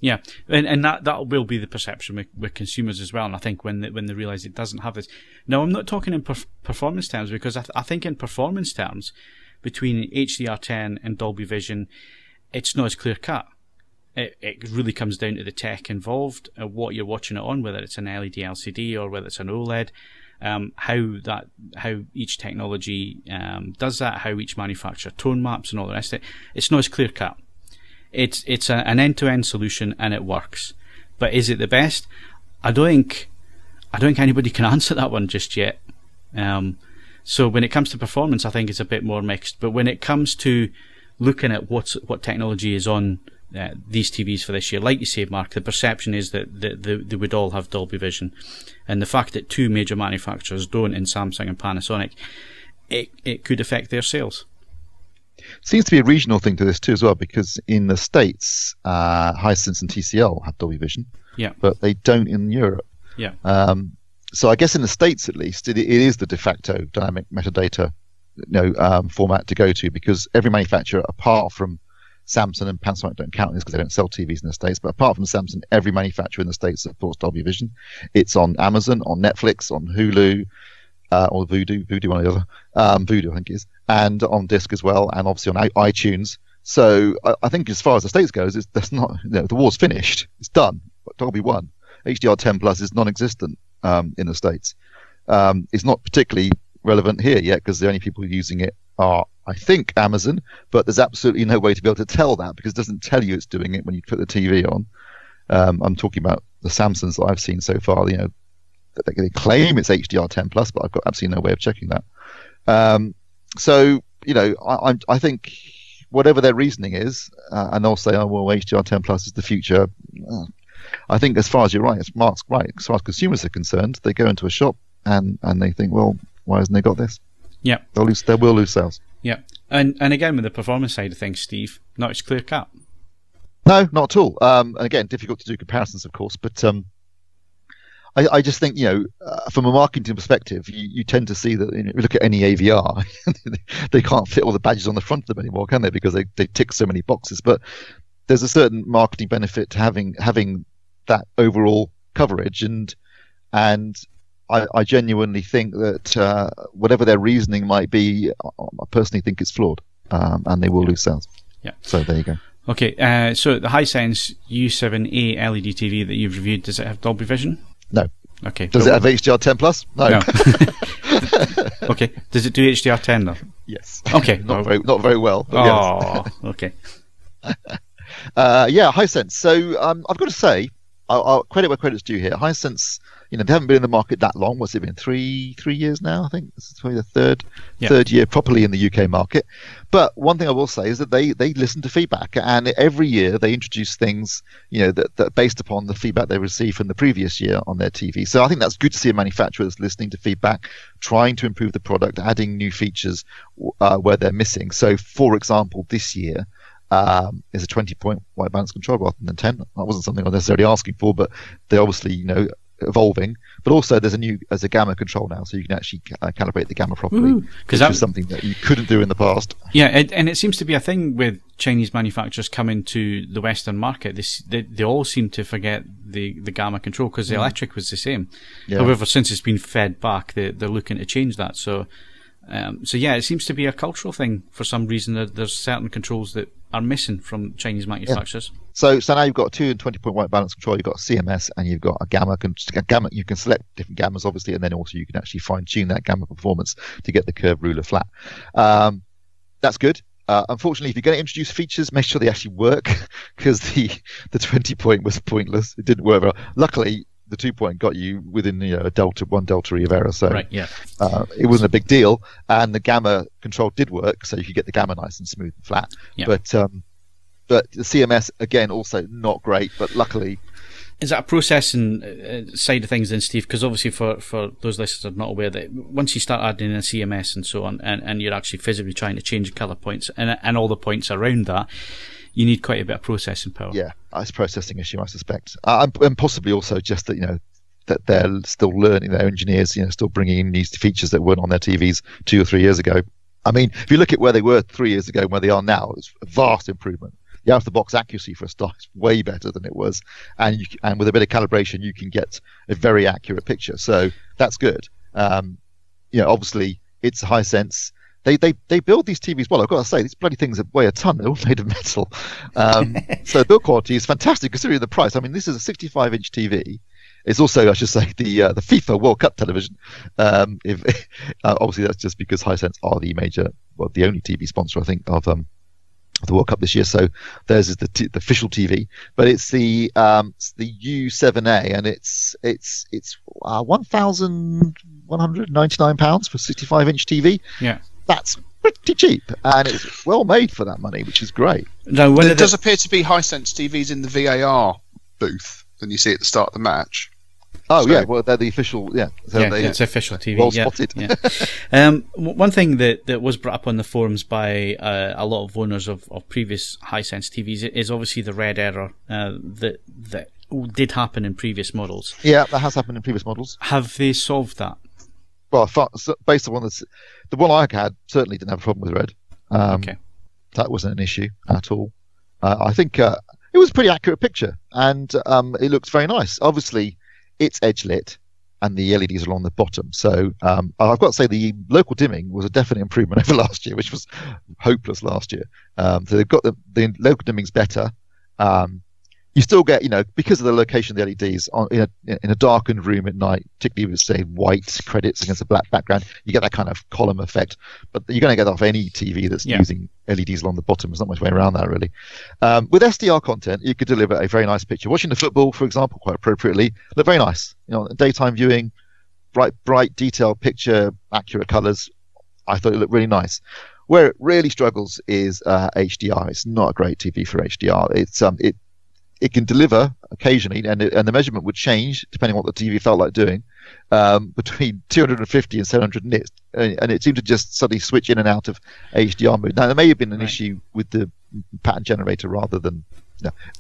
Yeah, and that will be the perception with consumers as well. And I think when they realise it doesn't have this. Now, I'm not talking in performance terms, because I think in performance terms, between HDR10 and Dolby Vision, it's not as clear cut. It really comes down to the tech involved, what you're watching it on, whether it's an LED LCD or whether it's an OLED. How each technology does that, how each manufacturer tone maps and all the rest of it. It's not as clear cut. It's an end-to-end solution, and it works. But is it the best? I don't think anybody can answer that one just yet. So when it comes to performance, I think it's a bit more mixed. But when it comes to looking at what technology is on these TVs for this year, like you say, Mark, the perception is that they would all have Dolby Vision, and the fact that two major manufacturers don't, in Samsung and Panasonic, it could affect their sales. Seems to be a regional thing to this too as well, because in the States, Hisense and TCL have Dolby Vision, but they don't in Europe. So I guess in the States, at least, it is the de facto dynamic metadata format to go to, because every manufacturer, apart from Samsung and Panasonic, don't count this because they don't sell TVs in the States, but apart from Samsung, every manufacturer in the States supports Dolby Vision. It's on Amazon, on Netflix, on Hulu, or Vudu, one or the other, Vudu I think it is, and on disc as well, and obviously on iTunes. So I think as far as the States goes, that's not, the war's finished, it's done. Dolby won. HDR10 Plus is non-existent in the States. It's not particularly relevant here yet, because the only people using it are, I think, Amazon, but there's absolutely no way to be able to tell that, because it doesn't tell you it's doing it when you put the TV on. I'm talking about the Samsungs that I've seen so far. They claim it's HDR10 Plus, but I've got absolutely no way of checking that. So I think whatever their reasoning is, and they'll say, oh well, HDR10 Plus is the future. I think as far as you're right, as Mark's right, as far as consumers are concerned, they go into a shop and they think, well, why hasn't they got this? Yeah, they will lose sales. Yeah, and again, with the performance side of things, Steve, not as clear cut. No, not at all. And again, difficult to do comparisons, of course, but I just think, from a marketing perspective, you tend to see that, if you look at any AVR, they can't fit all the badges on the front of them anymore, can they? Because they tick so many boxes. But there's a certain marketing benefit to having that overall coverage, and I genuinely think that whatever their reasoning might be, I personally think it's flawed, and they will lose sales. Yeah. So there you go. Okay, so the Hisense U7A LED TV that you've reviewed, does it have Dolby Vision? No. Okay. Does it have HDR10 Plus? No. Okay. Does it do HDR10 though? Yes. Okay. Not very well. But yes. Okay. Hisense. So I've got to say, I'll credit where credit's due here. Hisense, they haven't been in the market that long. What's it been? Three years now, I think. This is probably the third year properly in the UK market. But one thing I will say is that they listen to feedback, and every year they introduce things, that based upon the feedback they received from the previous year on their TV. So I think that's good to see a manufacturer that's listening to feedback, trying to improve the product, adding new features where they're missing. So, for example, this year, is a 20-point white balance control rather than 10. That wasn't something I was necessarily asking for, but they're obviously, evolving. But also there's a gamma control now, so you can actually calibrate the gamma properly, which is something that you couldn't do in the past. Yeah, and it seems to be a thing with Chinese manufacturers coming to the Western market. They all seem to forget the gamma control, because the electric was the same. Yeah. However, since it's been fed back, they're looking to change that. So it seems to be a cultural thing for some reason. There's certain controls that are missing from Chinese manufacturers. Yeah. So now you've got 2 and 20-point white balance control. You've got CMS, and you've got a gamma. You can select different gammas, obviously, and then also you can actually fine-tune that gamma performance to get the curved ruler flat. That's good. Unfortunately, if you're going to introduce features, make sure they actually work, because the 20-point was pointless. It didn't work very well. Luckily, the 2-point got you within one delta of error, so right, yeah. It wasn't a big deal, and the gamma control did work, so you could get the gamma nice and smooth and flat. Yeah. But the CMS again also not great, but luckily. Is that a processing side of things then, Steve? Because obviously for those listeners who are not aware, that once you start adding in a CMS and so on, and you're actually physically trying to change the colour points and all the points around that, you need quite a bit of processing power. Yeah, it's a processing issue, I suspect, and possibly also just that that they're still learning. Their engineers, still bringing in these features that weren't on their TVs 2 or 3 years ago. I mean, if you look at where they were 3 years ago and where they are now, it's a vast improvement. The out-of-the-box accuracy for a start is way better than it was, and with a bit of calibration, you can get a very accurate picture. So that's good. Obviously, it's Hisense. They build these TVs well. I've got to say, these bloody things weigh a ton. They're all made of metal. So the build quality is fantastic considering the price. I mean, this is a 65-inch TV. It's also, I should say, the FIFA World Cup television. Obviously, that's just because Hisense are the only TV sponsor, I think, of the World Cup this year. So theirs is the official TV, but it's the U7A, and it's £1,199 for a 65-inch TV. Yeah, that's pretty cheap, and it's well made for that money, which is great. No, there does appear to be Hisense TVs in the VAR booth than you see at the start of the match. Oh, so, yeah, well, they're the official, yeah. So it's official TV. Well spotted. Yeah. One thing that was brought up on the forums by a lot of owners of previous Hisense TVs is obviously the red error that did happen in previous models. Yeah, that has happened in previous models. Have they solved that? Well, based on the one I had, certainly didn't have a problem with red. Okay. That wasn't an issue at all. I think it was a pretty accurate picture, and it looks very nice. Obviously, it's edge lit, and the LEDs are along the bottom. So I've got to say the local dimming was a definite improvement over last year, which was hopeless last year. So they've got the local dimming's better. You still get, because of the location of the LEDs in a darkened room at night, particularly with, say, white credits against a black background, you get that kind of column effect. But you're going to get that off any TV that's using LEDs along the bottom. There's not much way around that, really. With SDR content, you could deliver a very nice picture. Watching the football, for example, quite appropriately, look very nice. Daytime viewing, bright, detailed picture, accurate colours. I thought it looked really nice. Where it really struggles is HDR. It's not a great TV for HDR. It can deliver occasionally, and the measurement would change depending on what the TV felt like doing, between 250 and 700 nits, and it seemed to just suddenly switch in and out of HDR mode. Now, there may have been an issue with the pattern generator rather than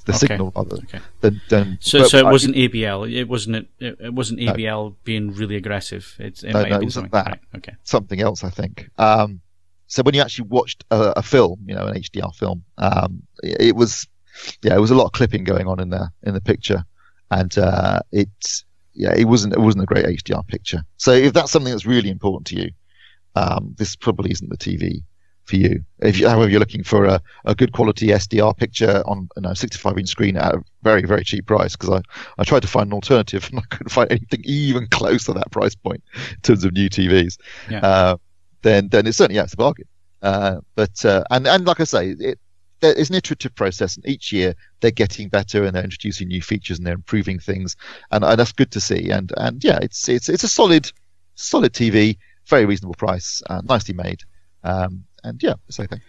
the signal. So it wasn't ABL. It wasn't ABL being really aggressive. It might have been something. That. Right. Okay. Something else, I think. So when you actually watched a film, an HDR film, it was a lot of clipping going on in the picture, and it wasn't a great HDR picture. So if that's something that's really important to you, this probably isn't the TV for you. However, you're looking for a good quality SDR picture on a 65-inch screen at a very, very cheap price, because I tried to find an alternative and I couldn't find anything even close to that price point in terms of new TVs. Yeah. Then it's certainly it's a bargain. But like I say, it's an iterative process, and each year they're getting better and they're introducing new features and they're improving things, and that's good to see. And it's a solid TV, very reasonable price, nicely made, it's okay.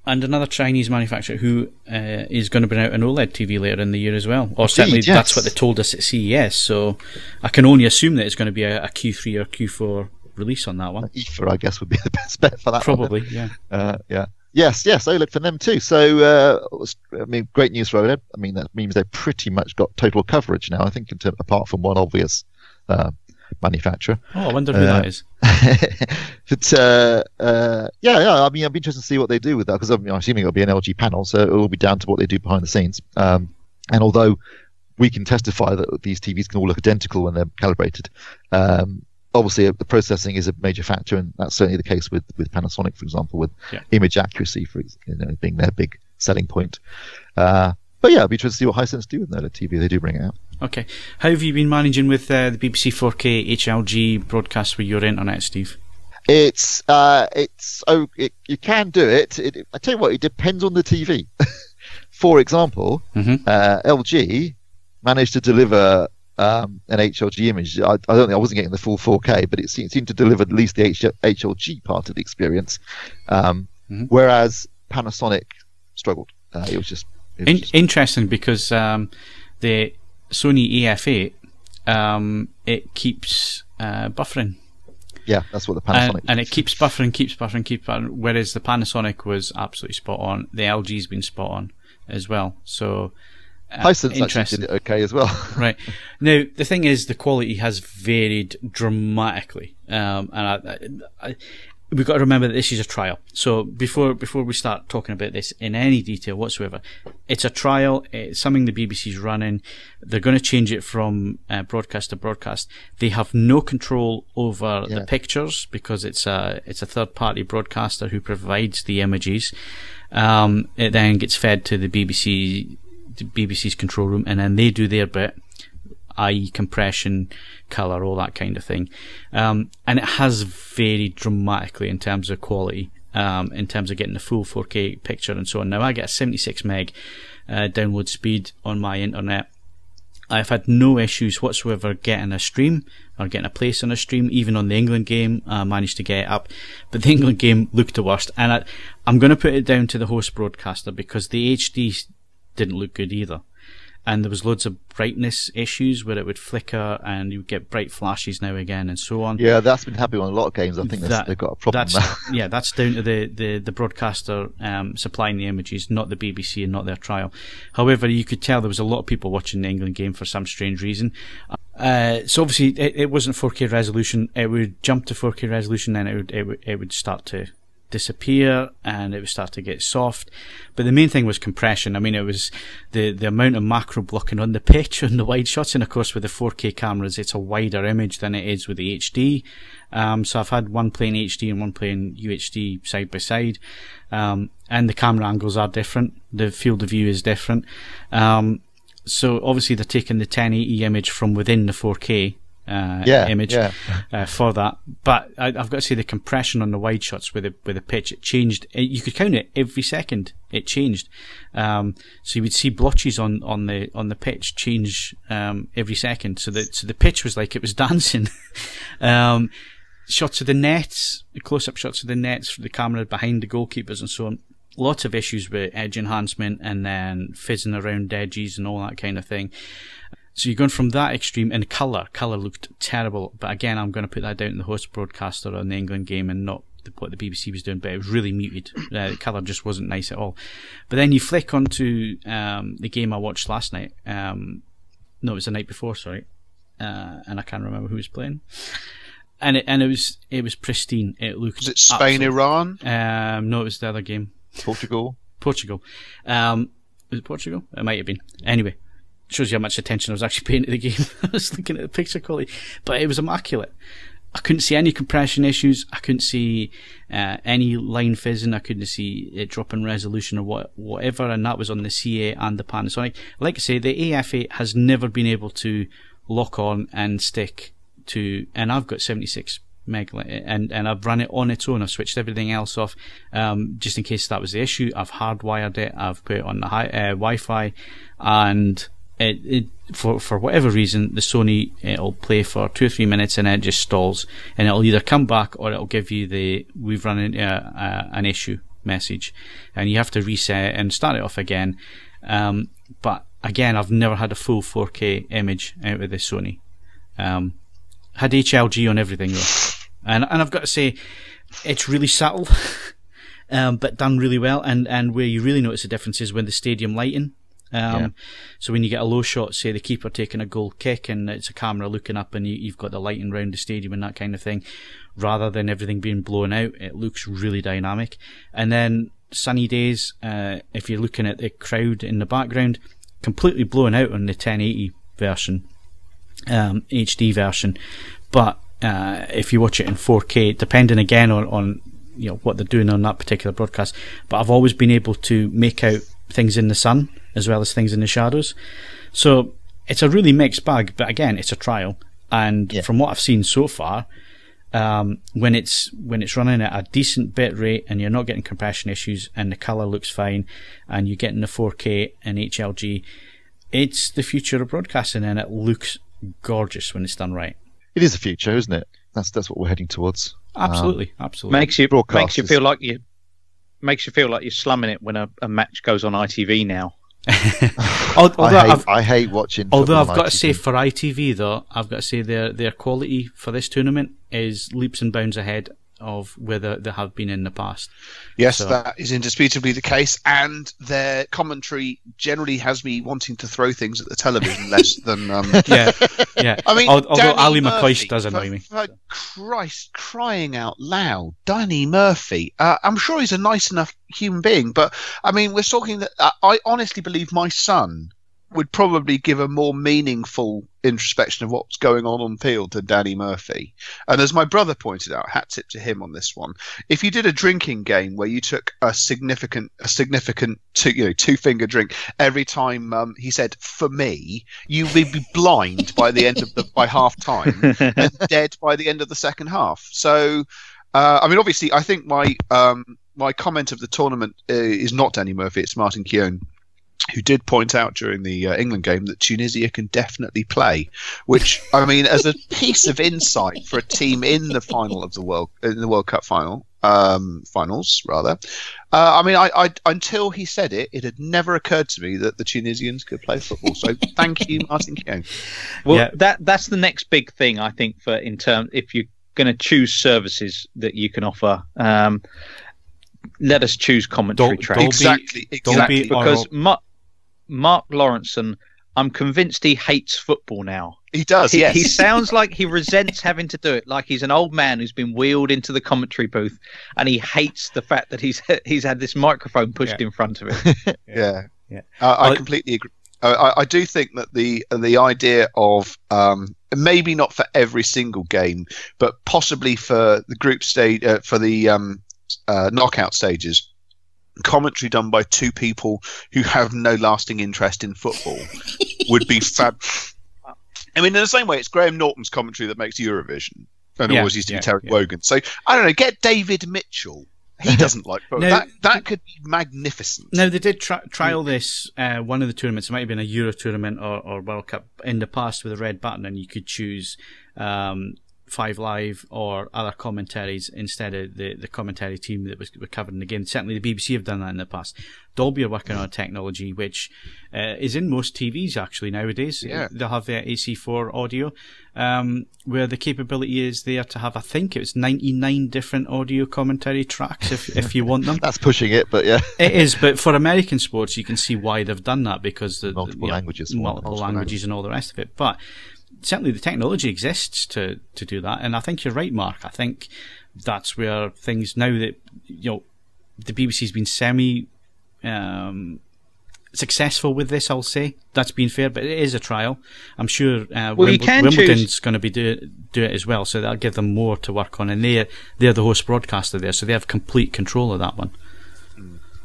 And another Chinese manufacturer who is going to bring out an OLED TV later in the year as well, or certainly that's what they told us at CES. So I can only assume that it's going to be a Q3 or Q4 release on that one. IFA, I guess, would be the best bet for that. Probably, yeah. Yes, OLED for them too. So, great news for OLED. That means they've pretty much got total coverage now, I think, apart from one obvious manufacturer. Oh, I wonder who that is. But, I'd be interested to see what they do with that, because I'm assuming it'll be an LG panel, so it will be down to what they do behind the scenes. And although we can testify that these TVs can all look identical when they're calibrated, obviously, the processing is a major factor, and that's certainly the case with Panasonic, for example, with image accuracy being their big selling point. But I'd be interested to see what Hisense do with the TV they do bring it out. Okay. How have you been managing with the BBC 4K HLG broadcast with your internet, Steve? You can do it. I tell you what, it depends on the TV. For example, LG managed to deliver an HLG image. I wasn't getting the full 4K, but it seemed to deliver at least the HLG part of the experience, whereas Panasonic struggled. It was just interesting, because the Sony AF8 it keeps buffering. Yeah, that's what the Panasonic and it keeps buffering, whereas the Panasonic was absolutely spot on. The LG's been spot on as well. So Hisense actually did it okay as well. Right. Now, the thing is, the quality has varied dramatically. And we've got to remember that this is a trial. So before we start talking about this in any detail whatsoever, it's a trial. It's something the BBC's running. They're going to change it from broadcast to broadcast. They have no control over the pictures because it's a third-party broadcaster who provides the images. It then gets fed to the BBC's control room, and then they do their bit, i.e. compression, colour, all that kind of thing. And it has varied dramatically in terms of quality, in terms of getting the full 4K picture and so on. Now, I get a 76 meg download speed on my internet. I've had no issues whatsoever getting a stream or getting a place on a stream. Even on the England game, I managed to get it up. But the England game looked the worst. And I'm going to put it down to the host broadcaster because the HD didn't look good either. And there was loads of brightness issues where it would flicker and you would get bright flashes now again and so on. Yeah, that's been happening on a lot of games. I think they've got a problem now. Yeah, that's down to the broadcaster supplying the images, not the BBC and not their trial. However, you could tell there was a lot of people watching the England game for some strange reason. So obviously it wasn't 4K resolution. It would jump to 4K resolution, then it would start to disappear and it would start to get soft. But the main thing was compression. I mean, it was the amount of macro blocking on the pitch on the wide shots, and of course with the 4K cameras it's a wider image than it is with the HD. So I've had one playing HD and one playing UHD side by side, and the camera angles are different, the field of view is different. So obviously they're taking the 1080 image from within the 4K image for that, but I've got to say the compression on the wide shots with the pitch, it changed. You could count it every second. It changed. So you would see blotches on the pitch change every second. So the pitch was like it was dancing. Shots of the nets, close-up shots of the nets, the camera behind the goalkeepers and so on. Lots of issues with edge enhancement and then fizzing around edges and all that kind of thing. So you're going from that extreme, and colour looked terrible. But again, I'm going to put that down to the host broadcaster on the England game and not what the BBC was doing. But it was really muted. The colour just wasn't nice at all. But then you flick onto the game I watched last night. No, it was the night before. Sorry, and I can't remember who was playing. And it was pristine. It looked. Was it Spain, Iran? No, it was the other game. Portugal. Was it Portugal? It might have been. Anyway. Shows you how much attention I was actually paying to the game. I was looking at the picture quality, but it was immaculate. I couldn't see any compression issues. I couldn't see any line fizzing. I couldn't see it dropping resolution or whatever, and that was on the CA and the Panasonic. Like I say, the AF8 has never been able to lock on and stick to, and I've got 76 meg, and I've run it on its own. I've switched everything else off just in case that was the issue. I've hardwired it. I've put it on the Wi-Fi, and for whatever reason, the Sony, it'll play for 2 or 3 minutes and then it just stalls, and it'll either come back or it'll give you the we've run into an issue message, and you have to reset it and start it off again. But again, I've never had a full 4K image out of the Sony. Had HLG on everything though, and I've got to say it's really subtle but done really well, and where you really notice the difference is when the stadium lighting. So when you get a low shot, say the keeper taking a goal kick and it's a camera looking up and you've got the lighting around the stadium and that kind of thing, rather than everything being blown out, it looks really dynamic. And then sunny days, if you're looking at the crowd in the background, completely blown out on the 1080 version, HD version. But if you watch it in 4K, depending again on what they're doing on that particular broadcast, but I've always been able to make out things in the sun as well as things in the shadows. So it's a really mixed bag, but again, it's a trial, and from what I've seen so far, when it's running at a decent bit rate and you're not getting compression issues and the colour looks fine and you're getting the 4K and HLG, it's the future of broadcasting, and it looks gorgeous when it's done right. It is the future, isn't it? That's what we're heading towards. Absolutely. Makes you feel like you're slumming it when a match goes on ITV now. I hate watching. Although I've got to say, for ITV though, I've got to say their quality for this tournament is leaps and bounds ahead of where they have been in the past. Yes, so that is indisputably the case, and their commentary generally has me wanting to throw things at the television less than. Yeah. I mean, although Ali McCoist does annoy me. For Christ, crying out loud, Danny Murphy. I'm sure he's a nice enough human being, but I mean, we're talking that I honestly believe my son would probably give a more meaningful introspection of what's going on field than Danny Murphy. And as my brother pointed out, hat tip to him on this one, if you did a drinking game where you took a significant two-finger drink every time he said "for me," you would be blind by the end of by half time and dead by the end of the second half. So I mean, obviously, I think my comment of the tournament is not Danny Murphy, it's Martin Keown, who did point out during the England game that Tunisia can definitely play, which, I mean, as a piece of insight for a team in the final of the World Cup finals, rather. I mean, I until he said it, it had never occurred to me that the Tunisians could play football. So thank you, Martin Keown. Well, that's the next big thing, I think, if you're going to choose services that you can offer. Let us choose commentary tracks. Exactly. Because Mark Lawrenson, I'm convinced he hates football now. He does, yes. He sounds like he resents having to do it, like he's an old man who's been wheeled into the commentary booth, and he hates the fact that he's had this microphone pushed in front of him. Yeah. I completely agree. I do think that the idea of maybe not for every single game, but possibly for the group stage, for the knockout stages, commentary done by two people who have no lasting interest in football would be fab. I mean, in the same way, it's Graham Norton's commentary that makes Eurovision, and always used to be Terry Wogan. So I don't know, get David Mitchell. He doesn't like football. That could be magnificent. Now, they did trial this, one of the tournaments, it might have been a Euro tournament or World Cup in the past with a red button, and you could choose Five Live or other commentaries instead of the commentary team that were covering the game. Certainly the BBC have done that in the past. Dolby are working on a technology which is in most TVs actually nowadays. Yeah. They'll have their AC4 audio, where the capability is there to have, I think it was 99 different audio commentary tracks if you want them. That's pushing it, but yeah. It is, but for American sports you can see why they've done that, because multiple languages and all the rest of it. But certainly the technology exists to do that, and I think you're right, Mark. I think that's where things, now that the BBC's been semi successful with this, I'll say that's been fair, but it is a trial. I'm sure Wimbledon's going to be do it as well, so that'll give them more to work on, and they're the host broadcaster there, so they have complete control of that one.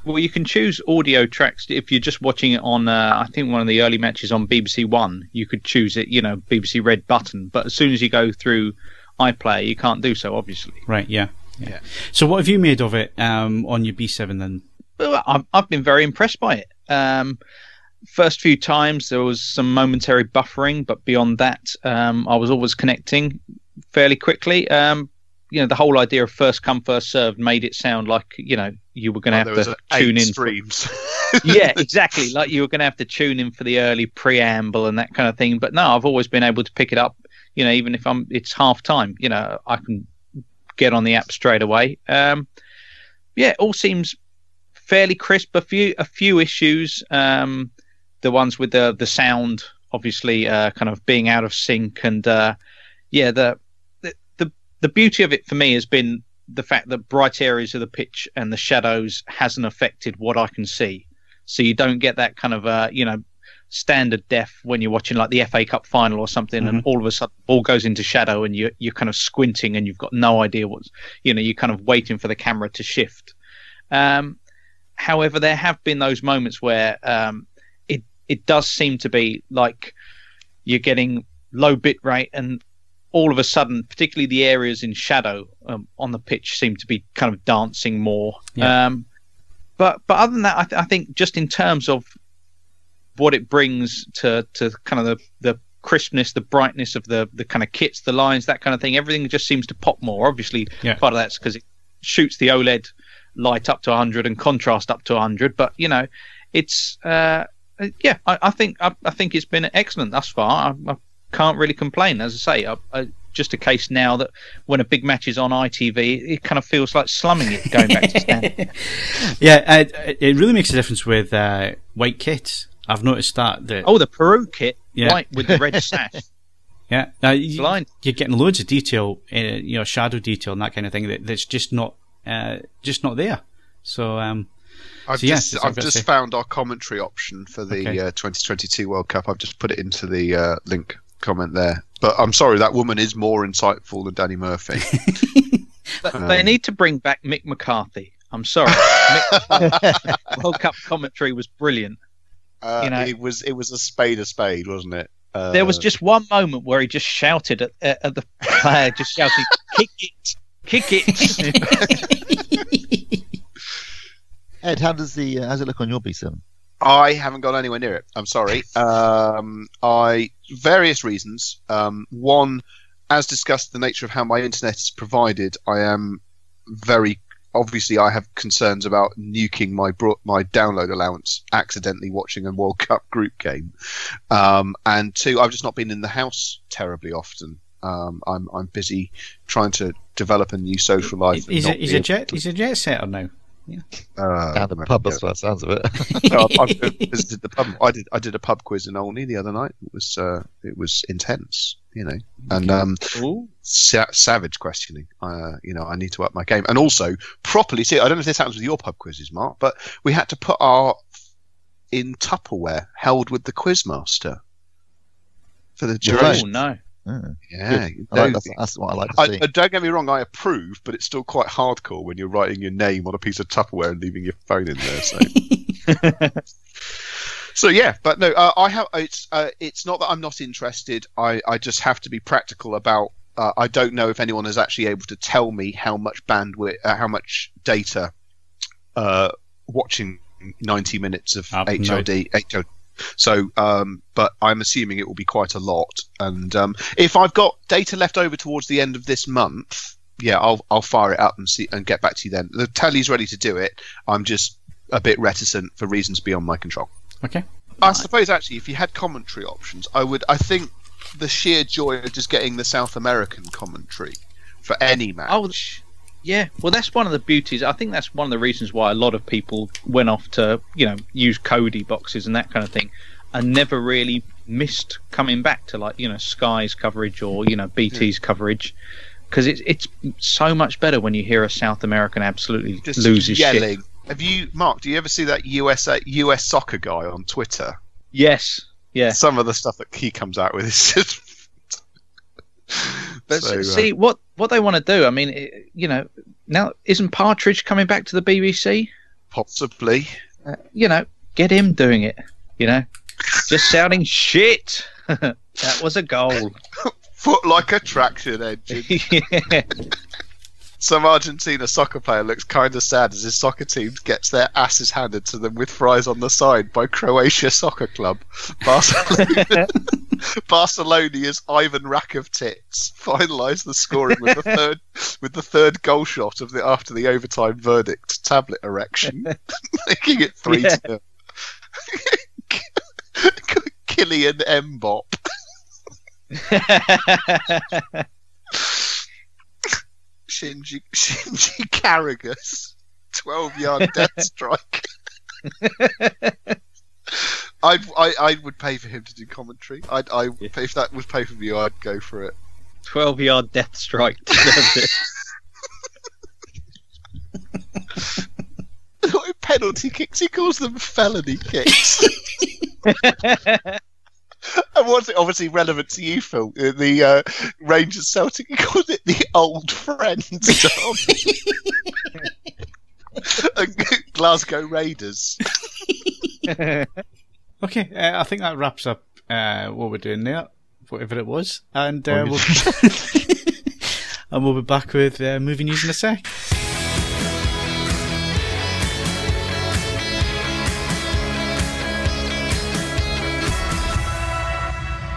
Well, you can choose audio tracks if you're just watching it on, I think one of the early matches on BBC One, you could choose it, BBC red button. But as soon as you go through iPlayer, you can't do so, obviously. Right, yeah. So what have you made of it on your B7 then? Well, I've been very impressed by it. First few times there was some momentary buffering, but beyond that, I was always connecting fairly quickly. The whole idea of first come, first served made it sound like, you were going to have to tune in. Streams. Yeah, exactly. Like you were going to have to tune in for the early preamble and that kind of thing. But no, I've always been able to pick it up, even if it's half time, I can get on the app straight away. It all seems fairly crisp. A few issues. The ones with the sound, obviously, kind of being out of sync, and the beauty of it for me has been the fact that bright areas of the pitch and the shadows hasn't affected what I can see. So you don't get that kind of, standard def when you're watching like the FA Cup final or something, and all of a sudden all goes into shadow and you're kind of squinting and you've got no idea what's, you're kind of waiting for the camera to shift. However, there have been those moments where it does seem to be like you're getting low bit rate, and all of a sudden, particularly the areas in shadow on the pitch seem to be kind of dancing more. Yeah. But other than that, I think just in terms of what it brings to kind of the crispness, the brightness of the kind of kits, the lines, that kind of thing, everything just seems to pop more. Obviously, part of that's because it shoots the OLED light up to 100 and contrast up to 100. But it's I think it's been excellent thus far. I can't really complain. As I say, just a case now that when a big match is on ITV, it kind of feels like slumming it, going back to standard. Yeah, it really makes a difference with white kits. I've noticed that. The Peru kit, white with the red sash. Yeah, now you're getting loads of detail, shadow detail and that kind of thing that's just not there. So I've just found our commentary option for the 2022 World Cup. I've just put it into the link comment there. But I'm sorry, that woman is more insightful than Danny Murphy. They need to bring back Mick McCarthy. I'm sorry. World Cup commentary was brilliant. It was a spade, wasn't it? There was just one moment where he just shouted at the player, just shouting, "Kick it!" Ed, how's it look on your B7? I haven't gone anywhere near it. I'm sorry. Various reasons. One, as discussed, the nature of how my internet is provided. I am obviously I have concerns about nuking my download allowance accidentally watching a World Cup group game. And two, I've just not been in the house terribly often. I'm busy trying to develop a new social life. He's a jet setter now. Yeah. Down the pub, that's what sounds of it. I've visited the pub. I did a pub quiz in Olney the other night. It was intense, and savage questioning. I need to up my game, and also properly see. I don't know if this happens with your pub quizzes, Mark, but we had to put our in Tupperware held with the quizmaster for the duration. Oh no. Yeah, that's what I like to see. Don't get me wrong, I approve, but it's still quite hardcore when you're writing your name on a piece of Tupperware and leaving your phone in there. So, yeah, but no, I have. It's not that I'm not interested. I just have to be practical about. I don't know if anyone is actually able to tell me how much bandwidth, how much data, watching 90 minutes of HLD. So, but I'm assuming it will be quite a lot. And if I've got data left over towards the end of this month, I'll fire it up and get back to you then. The telly's ready to do it. I'm just a bit reticent for reasons beyond my control. Okay. I suppose actually, if you had commentary options, I think the sheer joy of just getting the South American commentary for any match. Oh, yeah, well, that's one of the beauties. I think that's one of the reasons why a lot of people went off to, use Cody boxes and that kind of thing, and never really missed coming back to Sky's coverage or BT's coverage, because it's so much better when you hear a South American absolutely just lose his yelling. shit. Have you, Mark? Do you ever see that US soccer guy on Twitter? Yes. Yeah. Some of the stuff that he comes out with is just. But see what they want to do. I mean, now isn't Partridge coming back to the BBC? Possibly. Get him doing it. Just shouting shit. That was a goal. Foot like a traction engine. Yeah. Some Argentina soccer player looks kind of sad as his soccer team gets their asses handed to them with fries on the side by Croatia Soccer Club. Barcelonia's Ivan Rakitic finalised the scoring with the third goal shot after the overtime verdict. Tablet erection, making it 3-2. Killian Mbop. Shinji Carragus, 12-yard death strike. I would pay for him to do commentary. If that was pay per view, I'd go for it. 12-yard death strike. Penalty kicks. He calls them felony kicks. And what's it obviously relevant to you, Phil? The Rangers Celtic, he called it the old friends derby. And Glasgow Raiders. Okay, I think that wraps up what we're doing there, whatever it was, and we'll be back with movie news in a sec.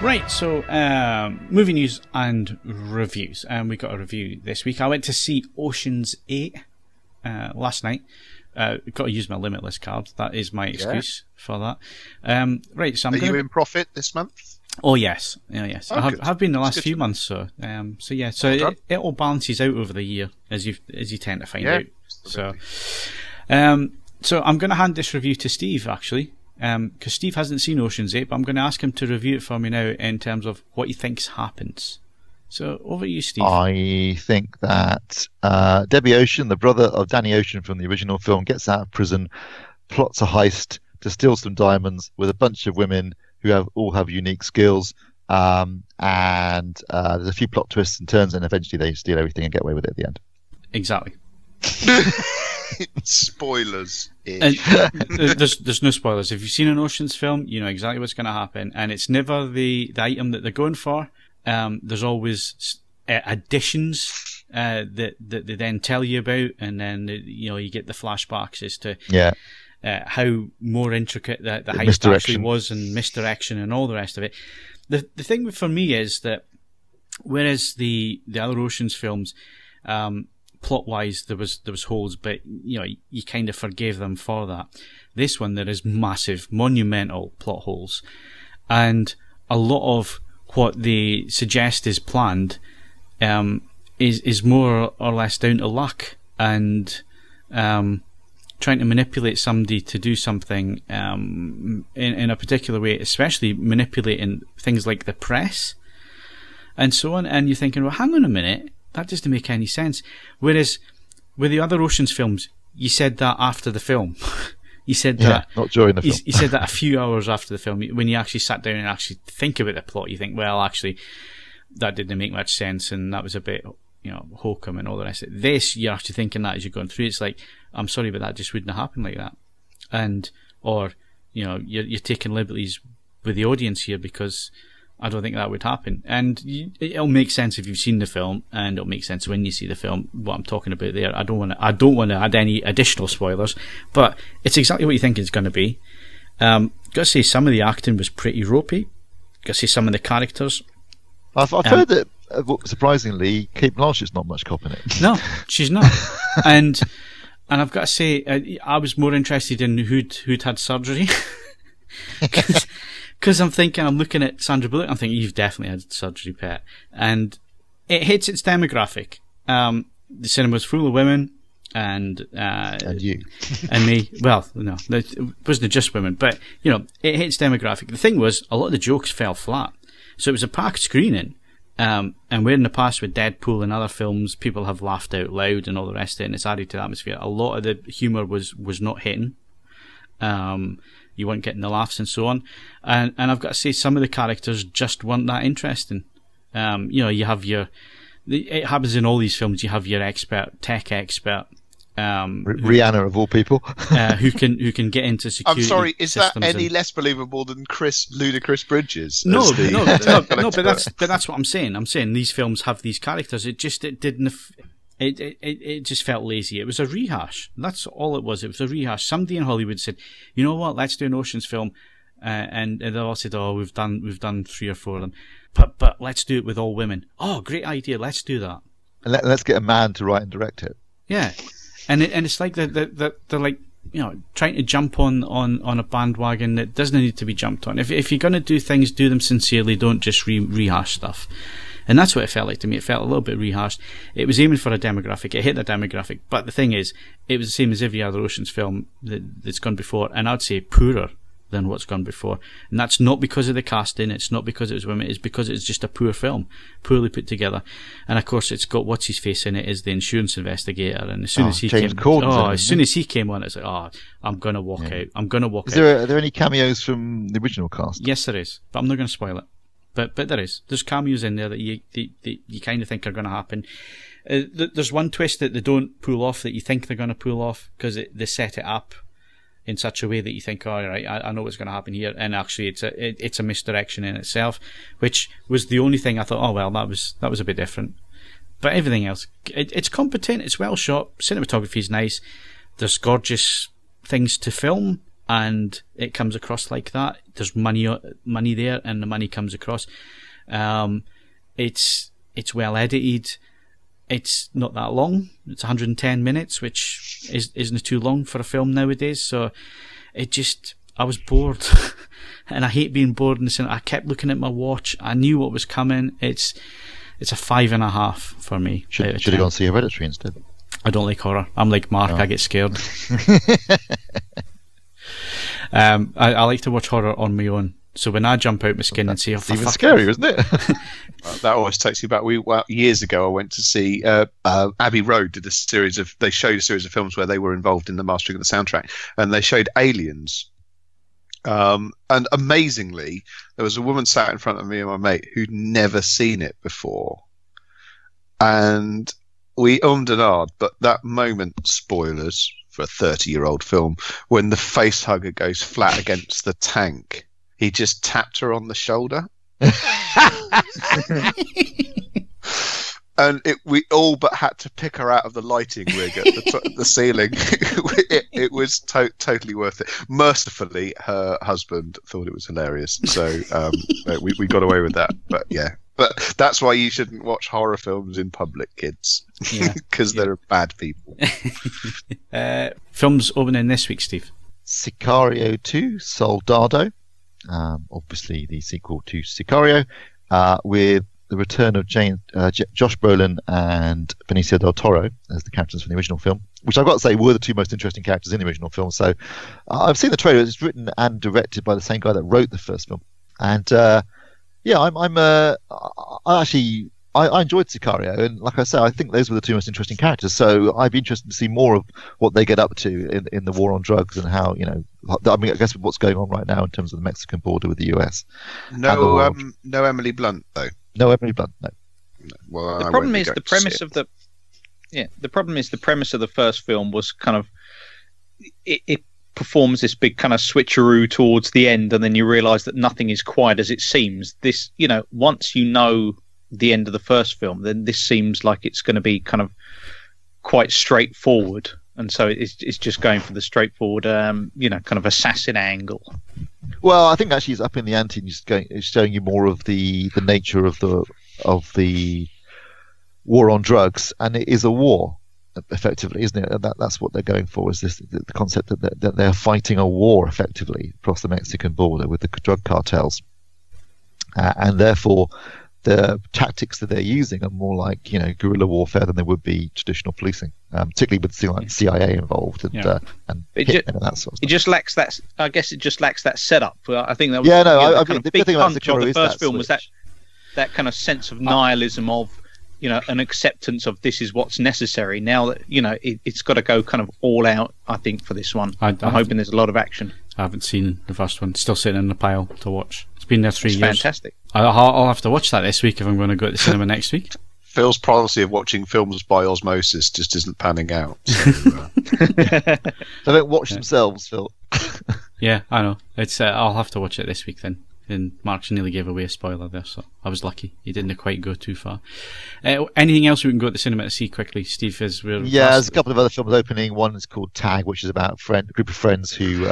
Right, so movie news and reviews. We got a review this week. I went to see Ocean's 8 last night. Got to use my Limitless card. That is my excuse for that. Right, so Are you in profit this month? Oh yes, yes. Oh, I good. have been the last That's few good. months. So yeah. So it all balances out over the year, as you tend to find out. So, so I'm going to hand this review to Steve actually, because Steve hasn't seen Ocean's 8, but I'm going to ask him to review it for me now in terms of what he thinks happens. So over to you, Steve. I think that Debbie Ocean, the brother of Danny Ocean from the original film, gets out of prison, plots a heist to steal some diamonds with a bunch of women who all have unique skills, and there's a few plot twists and turns, and eventually they steal everything and get away with it at the end. Exactly. Spoilers. There's no spoilers. If you've seen an Ocean's film, you know exactly what's going to happen, and it's never the item that they're going for. There's always additions that they then tell you about, and then you get the flashbacks as to how more intricate the heist actually was, and misdirection and all the rest of it. The thing for me is that whereas the other Ocean's films, plot wise there was holes, but you kind of forgave them for that. This one, there is massive, monumental plot holes, and a lot of what they suggest is planned is more or less down to luck and trying to manipulate somebody to do something in a particular way, especially manipulating things like the press and so on. And you're thinking, well, hang on a minute, that doesn't make any sense. Whereas with the other Ocean's films, you said that after the film. You said that not during the film. You said that a few hours after the film, when you actually sat down and actually think about the plot, you think, well, actually, that didn't make much sense, and that was a bit, hokum and all the rest of it. This, you're actually thinking that as you're going through. It's like, I'm sorry, but that just wouldn't have happened like that, or you're taking liberties with the audience here because I don't think that would happen. And it'll make sense if you've seen the film, and it'll make sense when you see the film what I'm talking about there. I don't want to add any additional spoilers, but it's exactly what you think it's going to be. Got to say, some of the acting was pretty ropey. Got to say, some of the characters. I've heard that surprisingly, Kate Blanchett's not much cop in it. No, she's not. and I've got to say, I was more interested in who'd had surgery. Because I'm looking at Sandra Bullock, I'm thinking, you've definitely had surgery, pet. And it hits its demographic. The cinema's full of women, and you. And me. Well, no, it wasn't just women, but, it hits demographic. The thing was, a lot of the jokes fell flat. So it was a packed screening, and where in the past with Deadpool and other films, people have laughed out loud and all the rest of it, and it's added to the atmosphere. A lot of the humour was not hitting. You weren't getting the laughs and so on, and I've got to say, some of the characters just weren't that interesting. You have it happens in all these films. You have your tech expert, Rihanna of all people, who can get into security. I'm sorry, is that any and less believable than Ludacris Bridges? No, but that's what I'm saying. I'm saying these films have these characters. It just felt lazy. It was a rehash. That's all it was. It was a rehash. Somebody in Hollywood said, "You know what? Let's do an Ocean's film," and they all said, "Oh, we've done 3 or 4 of them, but let's do it with all women." Oh, great idea. Let's do that. And let's get a man to write and direct it. Yeah, and it's like they're like trying to jump on a bandwagon that doesn't need to be jumped on. If you're going to do things, do them sincerely. Don't just rehash stuff. And that's what it felt like to me. It felt a little bit rehashed. It was aiming for a demographic. It hit the demographic. But the thing is, it was the same as every other Ocean's film that's gone before, and I'd say poorer than what's gone before. And that's not because of the casting. It's not because it was women. It's because it's just a poor film, poorly put together. And of course, it's got what's his face in it as the insurance investigator. And as soon as he came, soon as he came on, it's like, I'm gonna walk out. I'm gonna walk out. Are there any cameos from the original cast? Yes, there is, but I'm not going to spoil it. But there's cameos in there that you kind of think are going to happen. There's one twist that they don't pull off that you think they're going to pull off because they set it up in such a way that you think, all right, I know what's going to happen here, and actually it's a misdirection in itself, which was the only thing I thought, oh well, that was a bit different. But everything else, it's competent, it's well shot, cinematography is nice, there's gorgeous things to film, and it comes across like that. There's money there, and the money comes across. It's well edited. It's not that long. It's 110 minutes, which isn't too long for a film nowadays. So it just, I was bored, and I hate being bored in the cinema. I kept looking at my watch. I knew what was coming. It's a 5.5 for me. Should have gone see Hereditary instead. I don't like horror. I'm like Mark. I get scared. I like to watch horror on my own. So when I jump out my skin and see, it's even scarier, isn't it? That always takes me back. Years ago, I went to see Abbey Road. They showed a series of films where they were involved in the mastering of the soundtrack, and they showed Aliens. And amazingly, there was a woman sat in front of me and my mate who'd never seen it before, and we and ahed. But that moment, spoilers for a 30-year-old film, when the face hugger goes flat against the tank. He just tapped her on the shoulder. And we all but had to pick her out of the lighting rig at the ceiling. It was totally worth it. Mercifully, her husband thought it was hilarious. So we got away with that. But yeah. But that's why you shouldn't watch horror films in public, kids. Because they're bad people. Films opening this week, Steve. Sicario 2, Soldado. Obviously the sequel to Sicario, with the return of Josh Brolin and Benicio del Toro as the characters from the original film, which I've got to say were the two most interesting characters in the original film. So I've seen the trailer. It's written and directed by the same guy that wrote the first film, and I enjoyed Sicario, and like I say, I think those were the two most interesting characters. So I'd be interested to see more of what they get up to in the war on drugs, and how, I mean, I guess what's going on right now in terms of the Mexican border with the US. No Emily Blunt though. No Emily Blunt. No. Well, the problem is the premise of the premise of the first film was kind of it performs this big kind of switcheroo towards the end, and then you realise that nothing is quite as it seems. This, once you know the end of the first film, then this seems like it's going to be kind of quite straightforward, and so it's just going for the straightforward kind of assassin angle. Well, I think actually it's up in the ante, and it's showing you more of the nature of the war on drugs, and it is a war effectively, isn't it? And that's what they're going for, is the concept that they're fighting a war effectively across the Mexican border with the drug cartels, and therefore the tactics that they're using are more like guerrilla warfare than they would be traditional policing, particularly with like CIA involved and that sort of stuff. It just lacks that. I guess it just lacks that setup. I think that was the big thing about punch of Sicario the is first film was that kind of sense of nihilism of an acceptance of this is what's necessary. Now that it's got to go kind of all out. I think for this one, I'm hoping there's a lot of action. I haven't seen the first one. Still sitting in the pile to watch. It's been there 3 years. Fantastic. I'll have to watch that this week if I'm going to go to the cinema next week. Phil's policy of watching films by osmosis just isn't panning out. So, they don't watch themselves, Phil. Yeah, I know. It's I'll have to watch it this week then. And Mark nearly gave away a spoiler there, so I was lucky. He didn't quite go too far. Anything else we can go to the cinema to see quickly, Steve? There's a couple of other films opening. One is called Tag, which is about a group of friends who've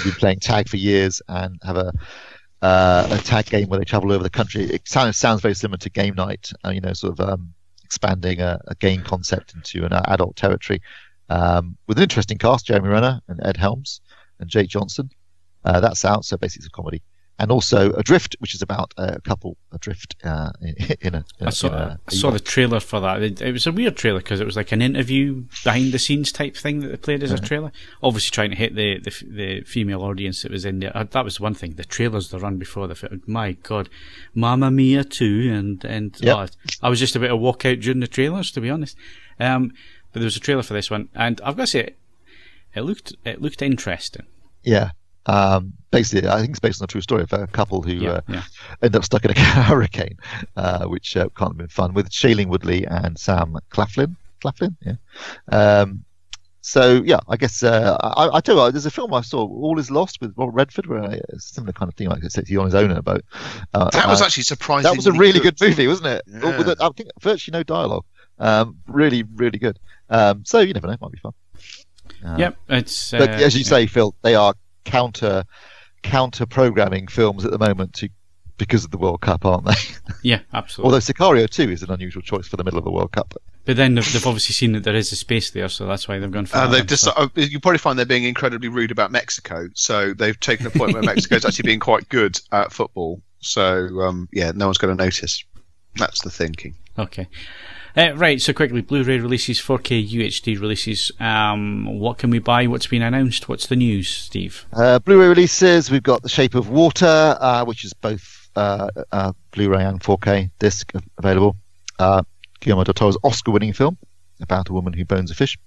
been playing tag for years and have a tag game where they travel over the country. It sounds very similar to Game Night, expanding a game concept into an adult territory, with an interesting cast: Jeremy Renner and Ed Helms and Jake Johnson. That's out, so basically it's a comedy. And also Adrift, which is about a couple adrift I saw the trailer for that. It was a weird trailer because it was like an interview behind the scenes type thing that they played as a trailer. Obviously trying to hit the female audience that was in there. That was one thing. The trailers they run before the film. My God, Mamma Mia 2 and yep. I was just about to walk out during the trailers, to be honest. But there was a trailer for this one, and I've got to say, it looked interesting. Yeah. Basically, I think it's based on a true story of a couple who end up stuck in a hurricane, which can't have been fun, with Shailene Woodley and Sam Claflin. Yeah. So yeah, I guess I tell you what, there's a film I saw, All Is Lost, with Robert Redford, where a similar kind of thing, like he's on his own in a boat. That was actually surprising. That was a really good movie, wasn't it? Yeah. With I think virtually no dialogue. Really, really good. So you never know, it might be fun. Yep, it's. But as you say, Phil, they are counter programming films at the moment because of the World Cup, aren't they? Yeah, absolutely. Although Sicario 2 is an unusual choice for the middle of the World Cup. But then they've obviously seen that there is a space there, so that's why they've gone for that. You probably find they're being incredibly rude about Mexico, so they've taken a point where Mexico's actually being quite good at football. So, no one's going to notice. That's the thinking. Okay. Right, so quickly, Blu-ray releases, 4K UHD releases. What can we buy? What's been announced? What's the news, Steve? Blu-ray releases, we've got The Shape of Water, which is both Blu-ray and 4K disc available. Guillermo del Toro's Oscar-winning film about a woman who bones a fish.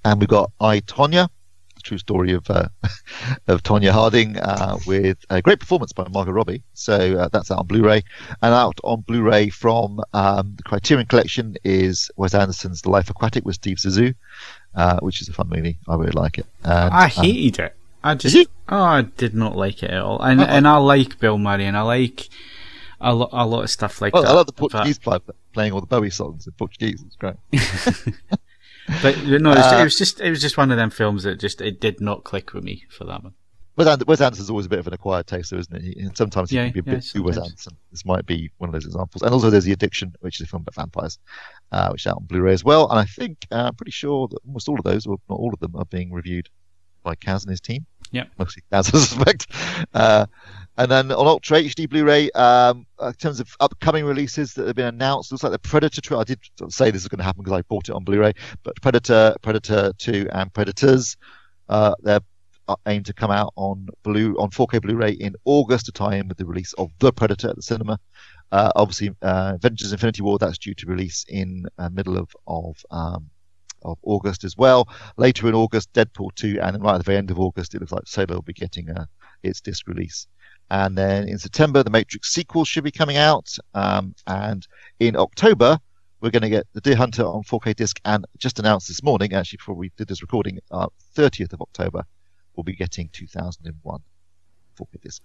And we've got I, Tonya, the true story of Tonya Harding, with a great performance by Margot Robbie. So that's out on Blu-ray. And out on Blu-ray from the Criterion Collection is Wes Anderson's The Life Aquatic with Steve Zissou, which is a fun movie. I really like it. And, I hated it. I did not like it at all. And I like Bill Murray, and I like a lot of stuff like that. I love the Portuguese playing all the Bowie songs in Portuguese. It's great. But no, it was just one of them films that it did not click with me for that one. Wes Anderson's always a bit of an acquired taste, though, isn't he? And sometimes he can be a bit too Wes Anderson. This might be one of those examples. And also there's The Addiction, which is a film about vampires, which is out on Blu-ray as well. And I think I'm pretty sure that almost all of those, or not all of them, are being reviewed by Kaz and his team. Yeah, mostly Kaz, I suspect. And then on Ultra HD Blu-ray, in terms of upcoming releases that have been announced, looks like the Predator. I did say this is going to happen because I bought it on Blu-ray, but Predator 2, and Predators, they're aimed to come out on 4K Blu-ray in August to tie in with the release of The Predator at the cinema. Obviously, Avengers: Infinity War, that's due to release in middle of August as well. Later in August, Deadpool 2, and right at the very end of August, it looks like Solo will be getting its disc release. And then in September, the Matrix sequel should be coming out. And in October, we're going to get The Deer Hunter on 4K disc, and just announced this morning, actually before we did this recording, 30th of October, we'll be getting 2001 4K disc.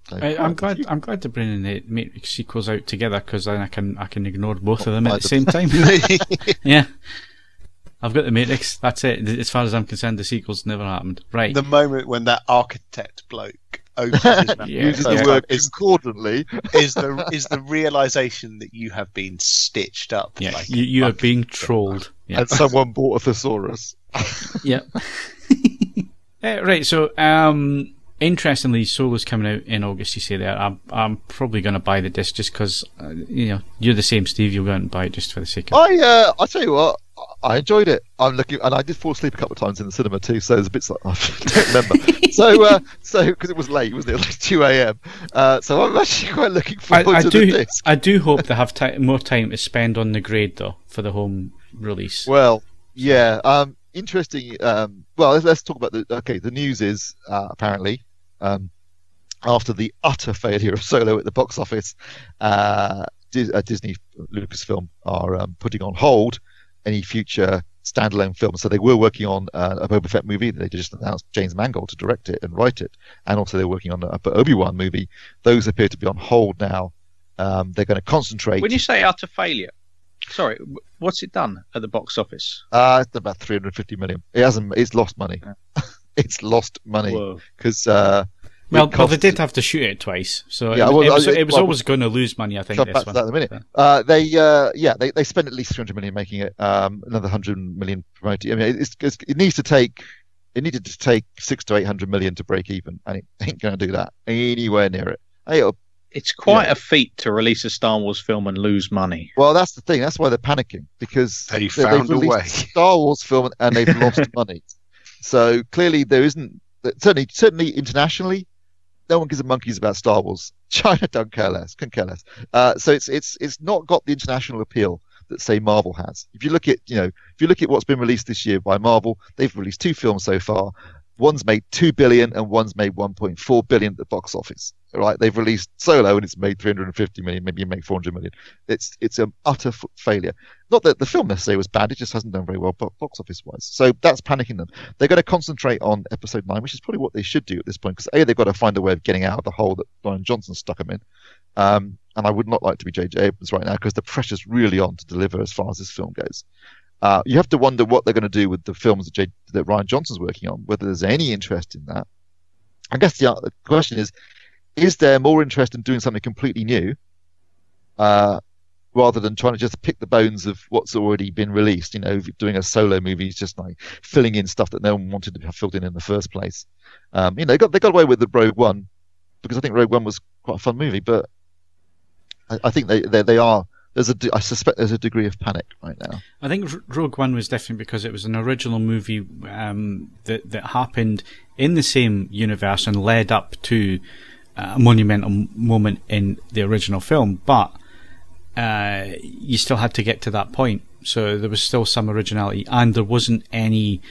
So, I'm glad they're bringing the Matrix sequels out together, because then I can ignore both of them at the same time. Yeah. I've got the Matrix. That's it. As far as I'm concerned, the sequels never happened. Right. The moment when that architect bloke opens his mouth, uses the word concordantly, is the realization that you have been stitched up. Yeah, like you are being trolled. Yeah. And someone bought a thesaurus. Yeah. Right. So, interestingly, Solo's coming out in August. You say there. I'm probably going to buy the disc just because you're the same, Steve. You'll go out and buy it just for the sake of it. I tell you what. I enjoyed it. I'm looking, and I did fall asleep a couple of times in the cinema too. So there's a bit like I don't remember. so because it was late, wasn't it? Like 2 a.m. So I'm actually quite looking forward to the disc. I do hope they have more time to spend on the grade though for the home release. Well, yeah. Interesting. Well, let's talk about the news is apparently after the utter failure of Solo at the box office, Disney Lucasfilm are putting on hold any future standalone films. So they were working on a Boba Fett movie. They just announced James Mangold to direct it and write it. And also they're working on a Obi-Wan movie. Those appear to be on hold now. They're going to concentrate. When you say utter failure, sorry, what's it done at the box office? It's about 350 million. It's lost money. Yeah. It's lost money because well, they did have to shoot it twice, so it was always going to lose money. I think. Come back to that in a minute. They spent at least 300 million making it, another 100 million promoting. I mean, it needed to take 600 to 800 million to break even, and it ain't going to do that anywhere near it. It's quite a feat to release a Star Wars film and lose money. Well, that's the thing. That's why they're panicking, because they've released a Star Wars film and they've lost money. So clearly there isn't. Certainly internationally, no one gives a monkeys about Star Wars. China couldn't care less. So it's not got the international appeal that say Marvel has. If you look at what's been released this year by Marvel, they've released 2 films so far. One's made 2 billion and one's made 1.4 billion at the box office. Right? They've released Solo and it's made 350 million, maybe you make 400 million. It's an utter failure. Not that the film necessarily was bad, it just hasn't done very well box office wise. So that's panicking them. They're going to concentrate on episode 9, which is probably what they should do at this point, because they've got to find a way of getting out of the hole that Ryan Johnson stuck them in. And I would not like to be J.J. Abrams right now, because the pressure's really on to deliver as far as this film goes. You have to wonder what they're going to do with the films that Ryan Johnson's working on, whether there's any interest in that. I guess the question is there more interest in doing something completely new, rather than trying to just pick the bones of what's already been released. Doing a solo movie is just like filling in stuff that no one wanted to have filled in the first place. They got away with the Rogue One because I think Rogue One was quite a fun movie, but I think they are. I suspect there's a degree of panic right now. I think Rogue One was different because it was an original movie that happened in the same universe and led up to a monumental moment in the original film, but you still had to get to that point. So there was still some originality, and there wasn't any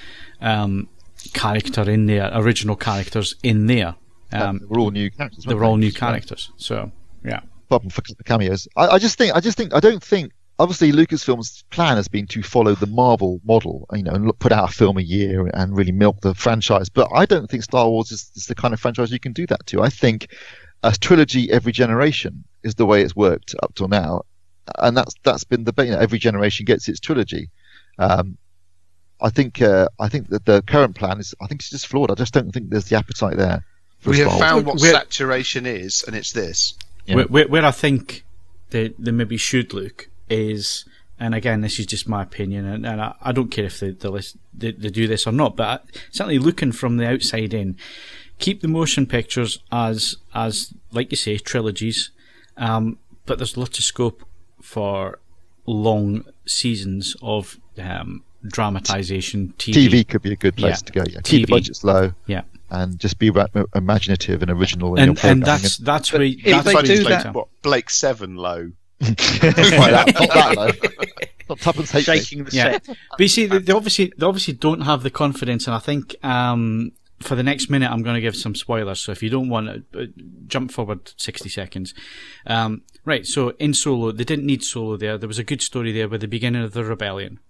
character in there, original characters in there. They were all new characters. They were all new characters. So yeah. Problem for the cameos. I don't think. Obviously, Lucasfilm's plan has been to follow the Marvel model, and put out a film a year and really milk the franchise. But I don't think Star Wars is the kind of franchise you can do that to. I think a trilogy every generation is the way it's worked up till now, and that's been the every generation gets its trilogy. I think that the current plan is it's just flawed. I just don't think there's the appetite there. We have found what saturation is, and it's this. Yeah. Where I think they maybe should look is, and again, this is just my opinion, and I don't care if they do this or not, but certainly looking from the outside in, keep the motion pictures as like you say, trilogies, but there's lots of scope for long seasons of dramatization. TV could be a good place to go. Yeah, keep the budgets low. Yeah. And just be imaginative and original. And that's where if they do that. What, Blake 7 low? Not that low. Not Tuppence Halfpenny. Shaking the set. But you see, they obviously don't have the confidence, and I think for the next minute I'm going to give some spoilers. So if you don't want to jump forward 60 seconds, right? So in Solo, they didn't need Solo there. There was a good story there with the beginning of the rebellion,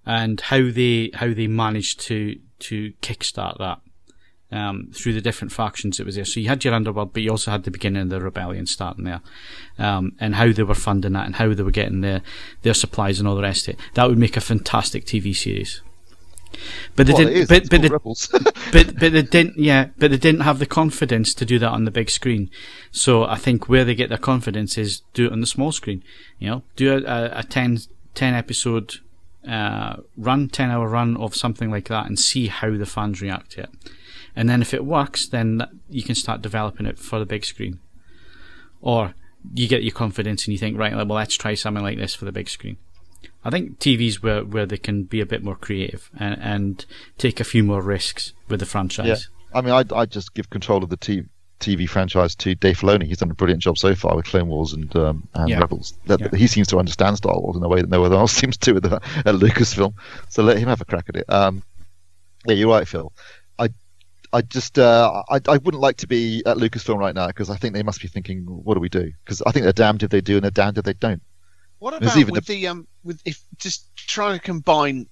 and how they managed to kickstart that. Through the different factions that was there. So you had your underworld, but you also had the beginning of the rebellion starting there, and how they were funding that and how they were getting their supplies and all the rest of it. That would make a fantastic TV series. But they didn't. But they didn't. Yeah, but they didn't have the confidence to do that on the big screen. So I think where they get their confidence is do it on the small screen. Do a 10 episode run, 10-hour run of something like that, and see how the fans react to it. And then if it works, then you can start developing it for the big screen. Or you get your confidence and you think, right, well, let's try something like this for the big screen. I think TV's where they can be a bit more creative and take a few more risks with the franchise. Yeah. I mean, I'd just give control of the TV franchise to Dave Filoni. He's done a brilliant job so far with Clone Wars and Rebels. He seems to understand Star Wars in a way that no one else seems to at Lucasfilm. So let him have a crack at it. Yeah, you're right, Phil. I wouldn't like to be at Lucasfilm right now because I think they must be thinking, what do we do? Because I think they're damned if they do and they're damned if they don't. What about if just trying to combine,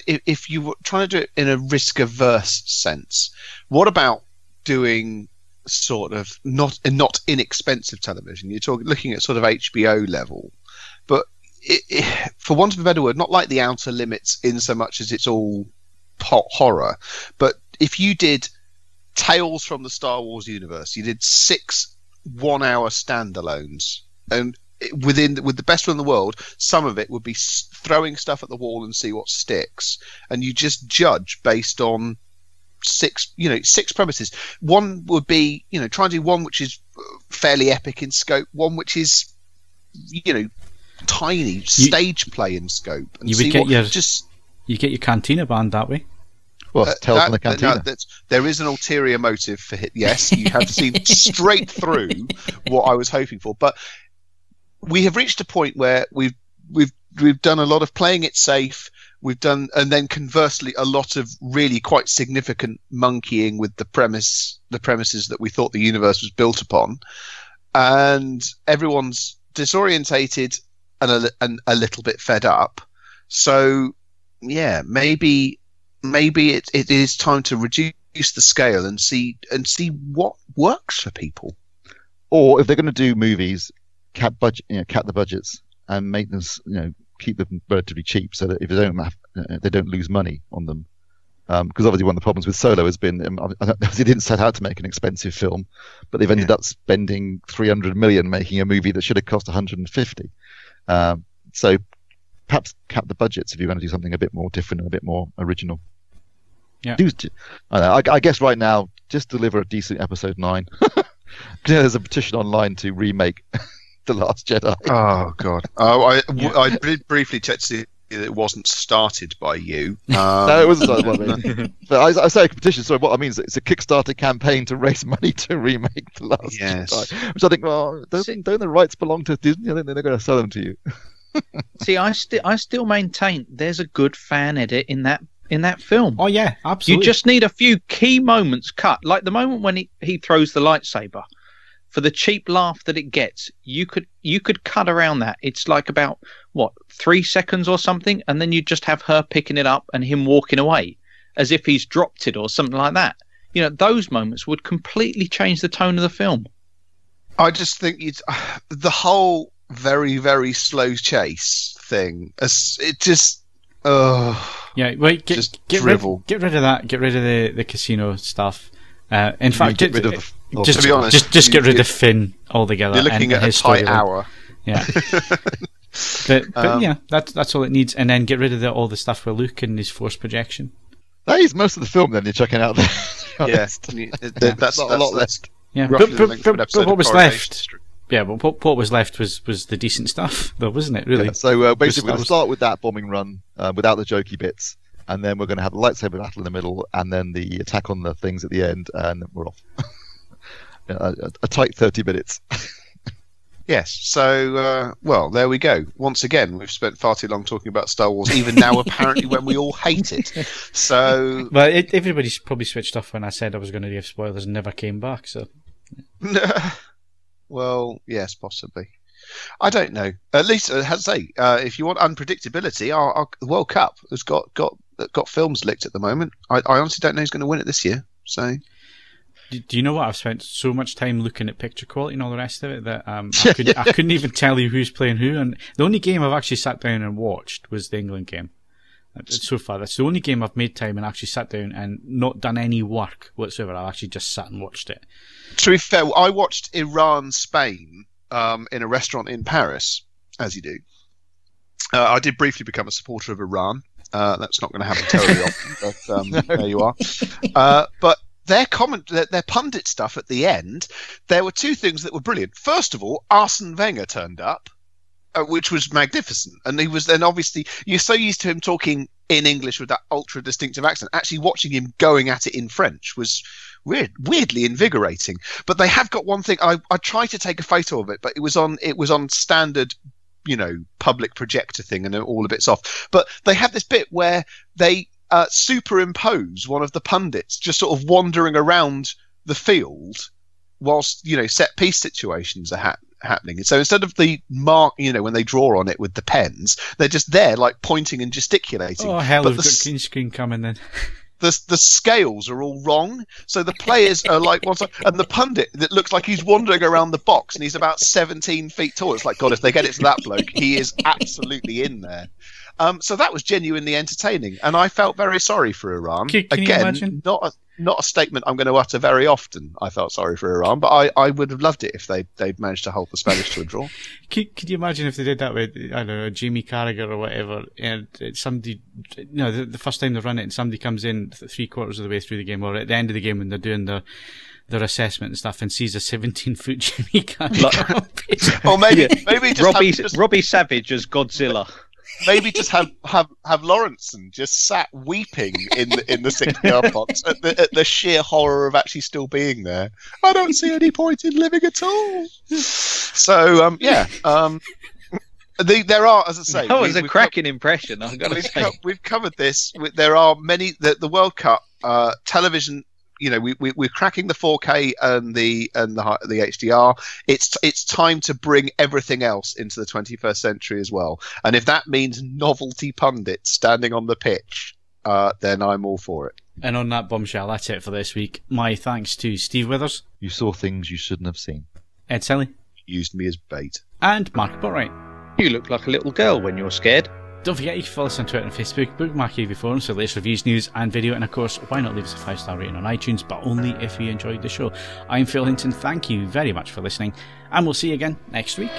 if you were trying to do it in a risk averse sense, what about doing sort of not inexpensive television? You're looking at sort of HBO level, but for want of a better word, not like The Outer Limits in so much as it's all horror, but if you did Tales from the Star Wars universe, you did 6 one-hour standalones, and with the best one in the world, some of it would be throwing stuff at the wall and see what sticks, and you just judge based on 6 premises. One would be, try and do one which is fairly epic in scope, one which is, tiny stage play in scope, and you get your Cantina band that way. Well, Tales from the Cantina. There is an ulterior motive for it. Yes, you have seen straight through what I was hoping for. But we have reached a point where we've done a lot of playing it safe. We've done, and then conversely, a lot of really quite significant monkeying with the premises that we thought the universe was built upon, and everyone's disorientated and a little bit fed up. So, yeah, maybe it is time to reduce the scale and see what works for people. Or if they're going to do movies, cap the budgets and make them, keep them relatively cheap, so that if they don't lose money on them. Because obviously one of the problems with Solo has been they didn't set out to make an expensive film, but they've ended up spending 300 million making a movie that should have cost 150. So perhaps cap the budgets if you're going to do something a bit more different and a bit more original. Yeah. I guess right now, just deliver a decent episode 9. There's a petition online to remake The Last Jedi. Oh, God. I briefly checked to see that it wasn't started by you. No, it wasn't started by me. But I say a petition, sorry, what I mean is it's a Kickstarter campaign to raise money to remake The Last Jedi. Which I think, well, don't the rights belong to Disney? I think they're going to sell them to you. See, I still maintain there's a good fan edit in that film. Oh yeah, absolutely. You just need a few key moments cut, like the moment when he throws the lightsaber. For the cheap laugh that it gets, you could cut around that. It's like about 3 seconds or something, and then you just have her picking it up and him walking away as if he's dropped it or something like that. You know, those moments would completely change the tone of the film. I just think the whole very, very slow chase thing. It just yeah. Wait, get rid of that. Get rid of the casino stuff. In fact, get rid of just to be honest, just get rid of Finn altogether. You're looking at a tight hour. Yeah. but yeah, that's all it needs, and then get rid of all the stuff with Luke and his force projection. That is most of the film. Then you're checking out there. Yes, that's not a lot left. Yeah, but what was left? Yeah, but what was left was the decent stuff, though, wasn't it? Really. Yeah, so basically, we're going to start with that bombing run without the jokey bits, and then we're going to have the lightsaber battle in the middle, and then the attack on the things at the end, and we're off. A tight 30 minutes. Yes. So, well, there we go. Once again, we've spent far too long talking about Star Wars, even now, apparently, when we all hate it. So, well, everybody's probably switched off when I said I was going to give spoilers and never came back. So. Well, yes, possibly. I don't know. At least, I have to say, if you want unpredictability, our World Cup has got films licked at the moment. I honestly don't know who's going to win it this year. So, do you know what? I've spent so much time looking at picture quality and all the rest of it that I couldn't even tell you who's playing who. And the only game I've actually sat down and watched was the England game. So far, that's the only game I've made time and actually sat down and not done any work whatsoever. I've actually just sat and watched it. To be fair, I watched Iran-Spain in a restaurant in Paris, as you do. I did briefly become a supporter of Iran. That's not going to happen terribly often, but there you are. But their pundit stuff at the end, there were two things that were brilliant. First of all, Arsene Wenger turned up, which was magnificent. And he was then obviously, you're so used to him talking in English with that ultra distinctive accent. Actually watching him going at it in French was weirdly invigorating. But they have got one thing. I tried to take a photo of it, but it was on standard, public projector thing, and all the bits off. But they have this bit where they superimpose one of the pundits just sort of wandering around the field whilst set piece situations are happening. And so instead of the mark, when they draw on it with the pens, they're just there like pointing and gesticulating. Oh hell, we've got green screen coming then. The scales are all wrong, so the players are like one side, and the pundit that looks like he's wandering around the box, and he's about 17 feet tall. It's like, God, if they get it to that bloke, he is absolutely in there. So that was genuinely entertaining, and I felt very sorry for Iran. Can you imagine? Not a statement I'm going to utter very often. I felt sorry for Iran, but I would have loved it if they'd managed to hold the Spanish to a draw. Could you imagine if they did that with, I don't know, Jamie Carragher or whatever, and somebody, the first time they run it and somebody comes in 3/4 of the way through the game, or at the end of the game when they're doing their assessment and stuff, and sees a 17-foot Jamie Carragher. Or maybe just Robbie Savage as Godzilla. Maybe just have Lawrenson just sat weeping in the 6-yard box at the sheer horror of actually still being there. I don't see any point in living at all. So there are, as I say, that was a cracking impression. I've got to say, we've covered this. There are many the World Cup television. We're cracking the 4K and the HDR. It's time to bring everything else into the 21st century as well. And if that means novelty pundits standing on the pitch, then I'm all for it. And on that bombshell, that's it for this week. My thanks to Steve Withers. You saw things you shouldn't have seen. Ed Selley. Used me as bait. And Mark Botwright. You look like a little girl when you're scared. Don't forget you can follow us on Twitter and Facebook, bookmark AVForums for the latest reviews, news and video, and of course why not leave us a 5-star rating on iTunes, but only if you enjoyed the show. I'm Phil Hinton, thank you very much for listening, and we'll see you again next week.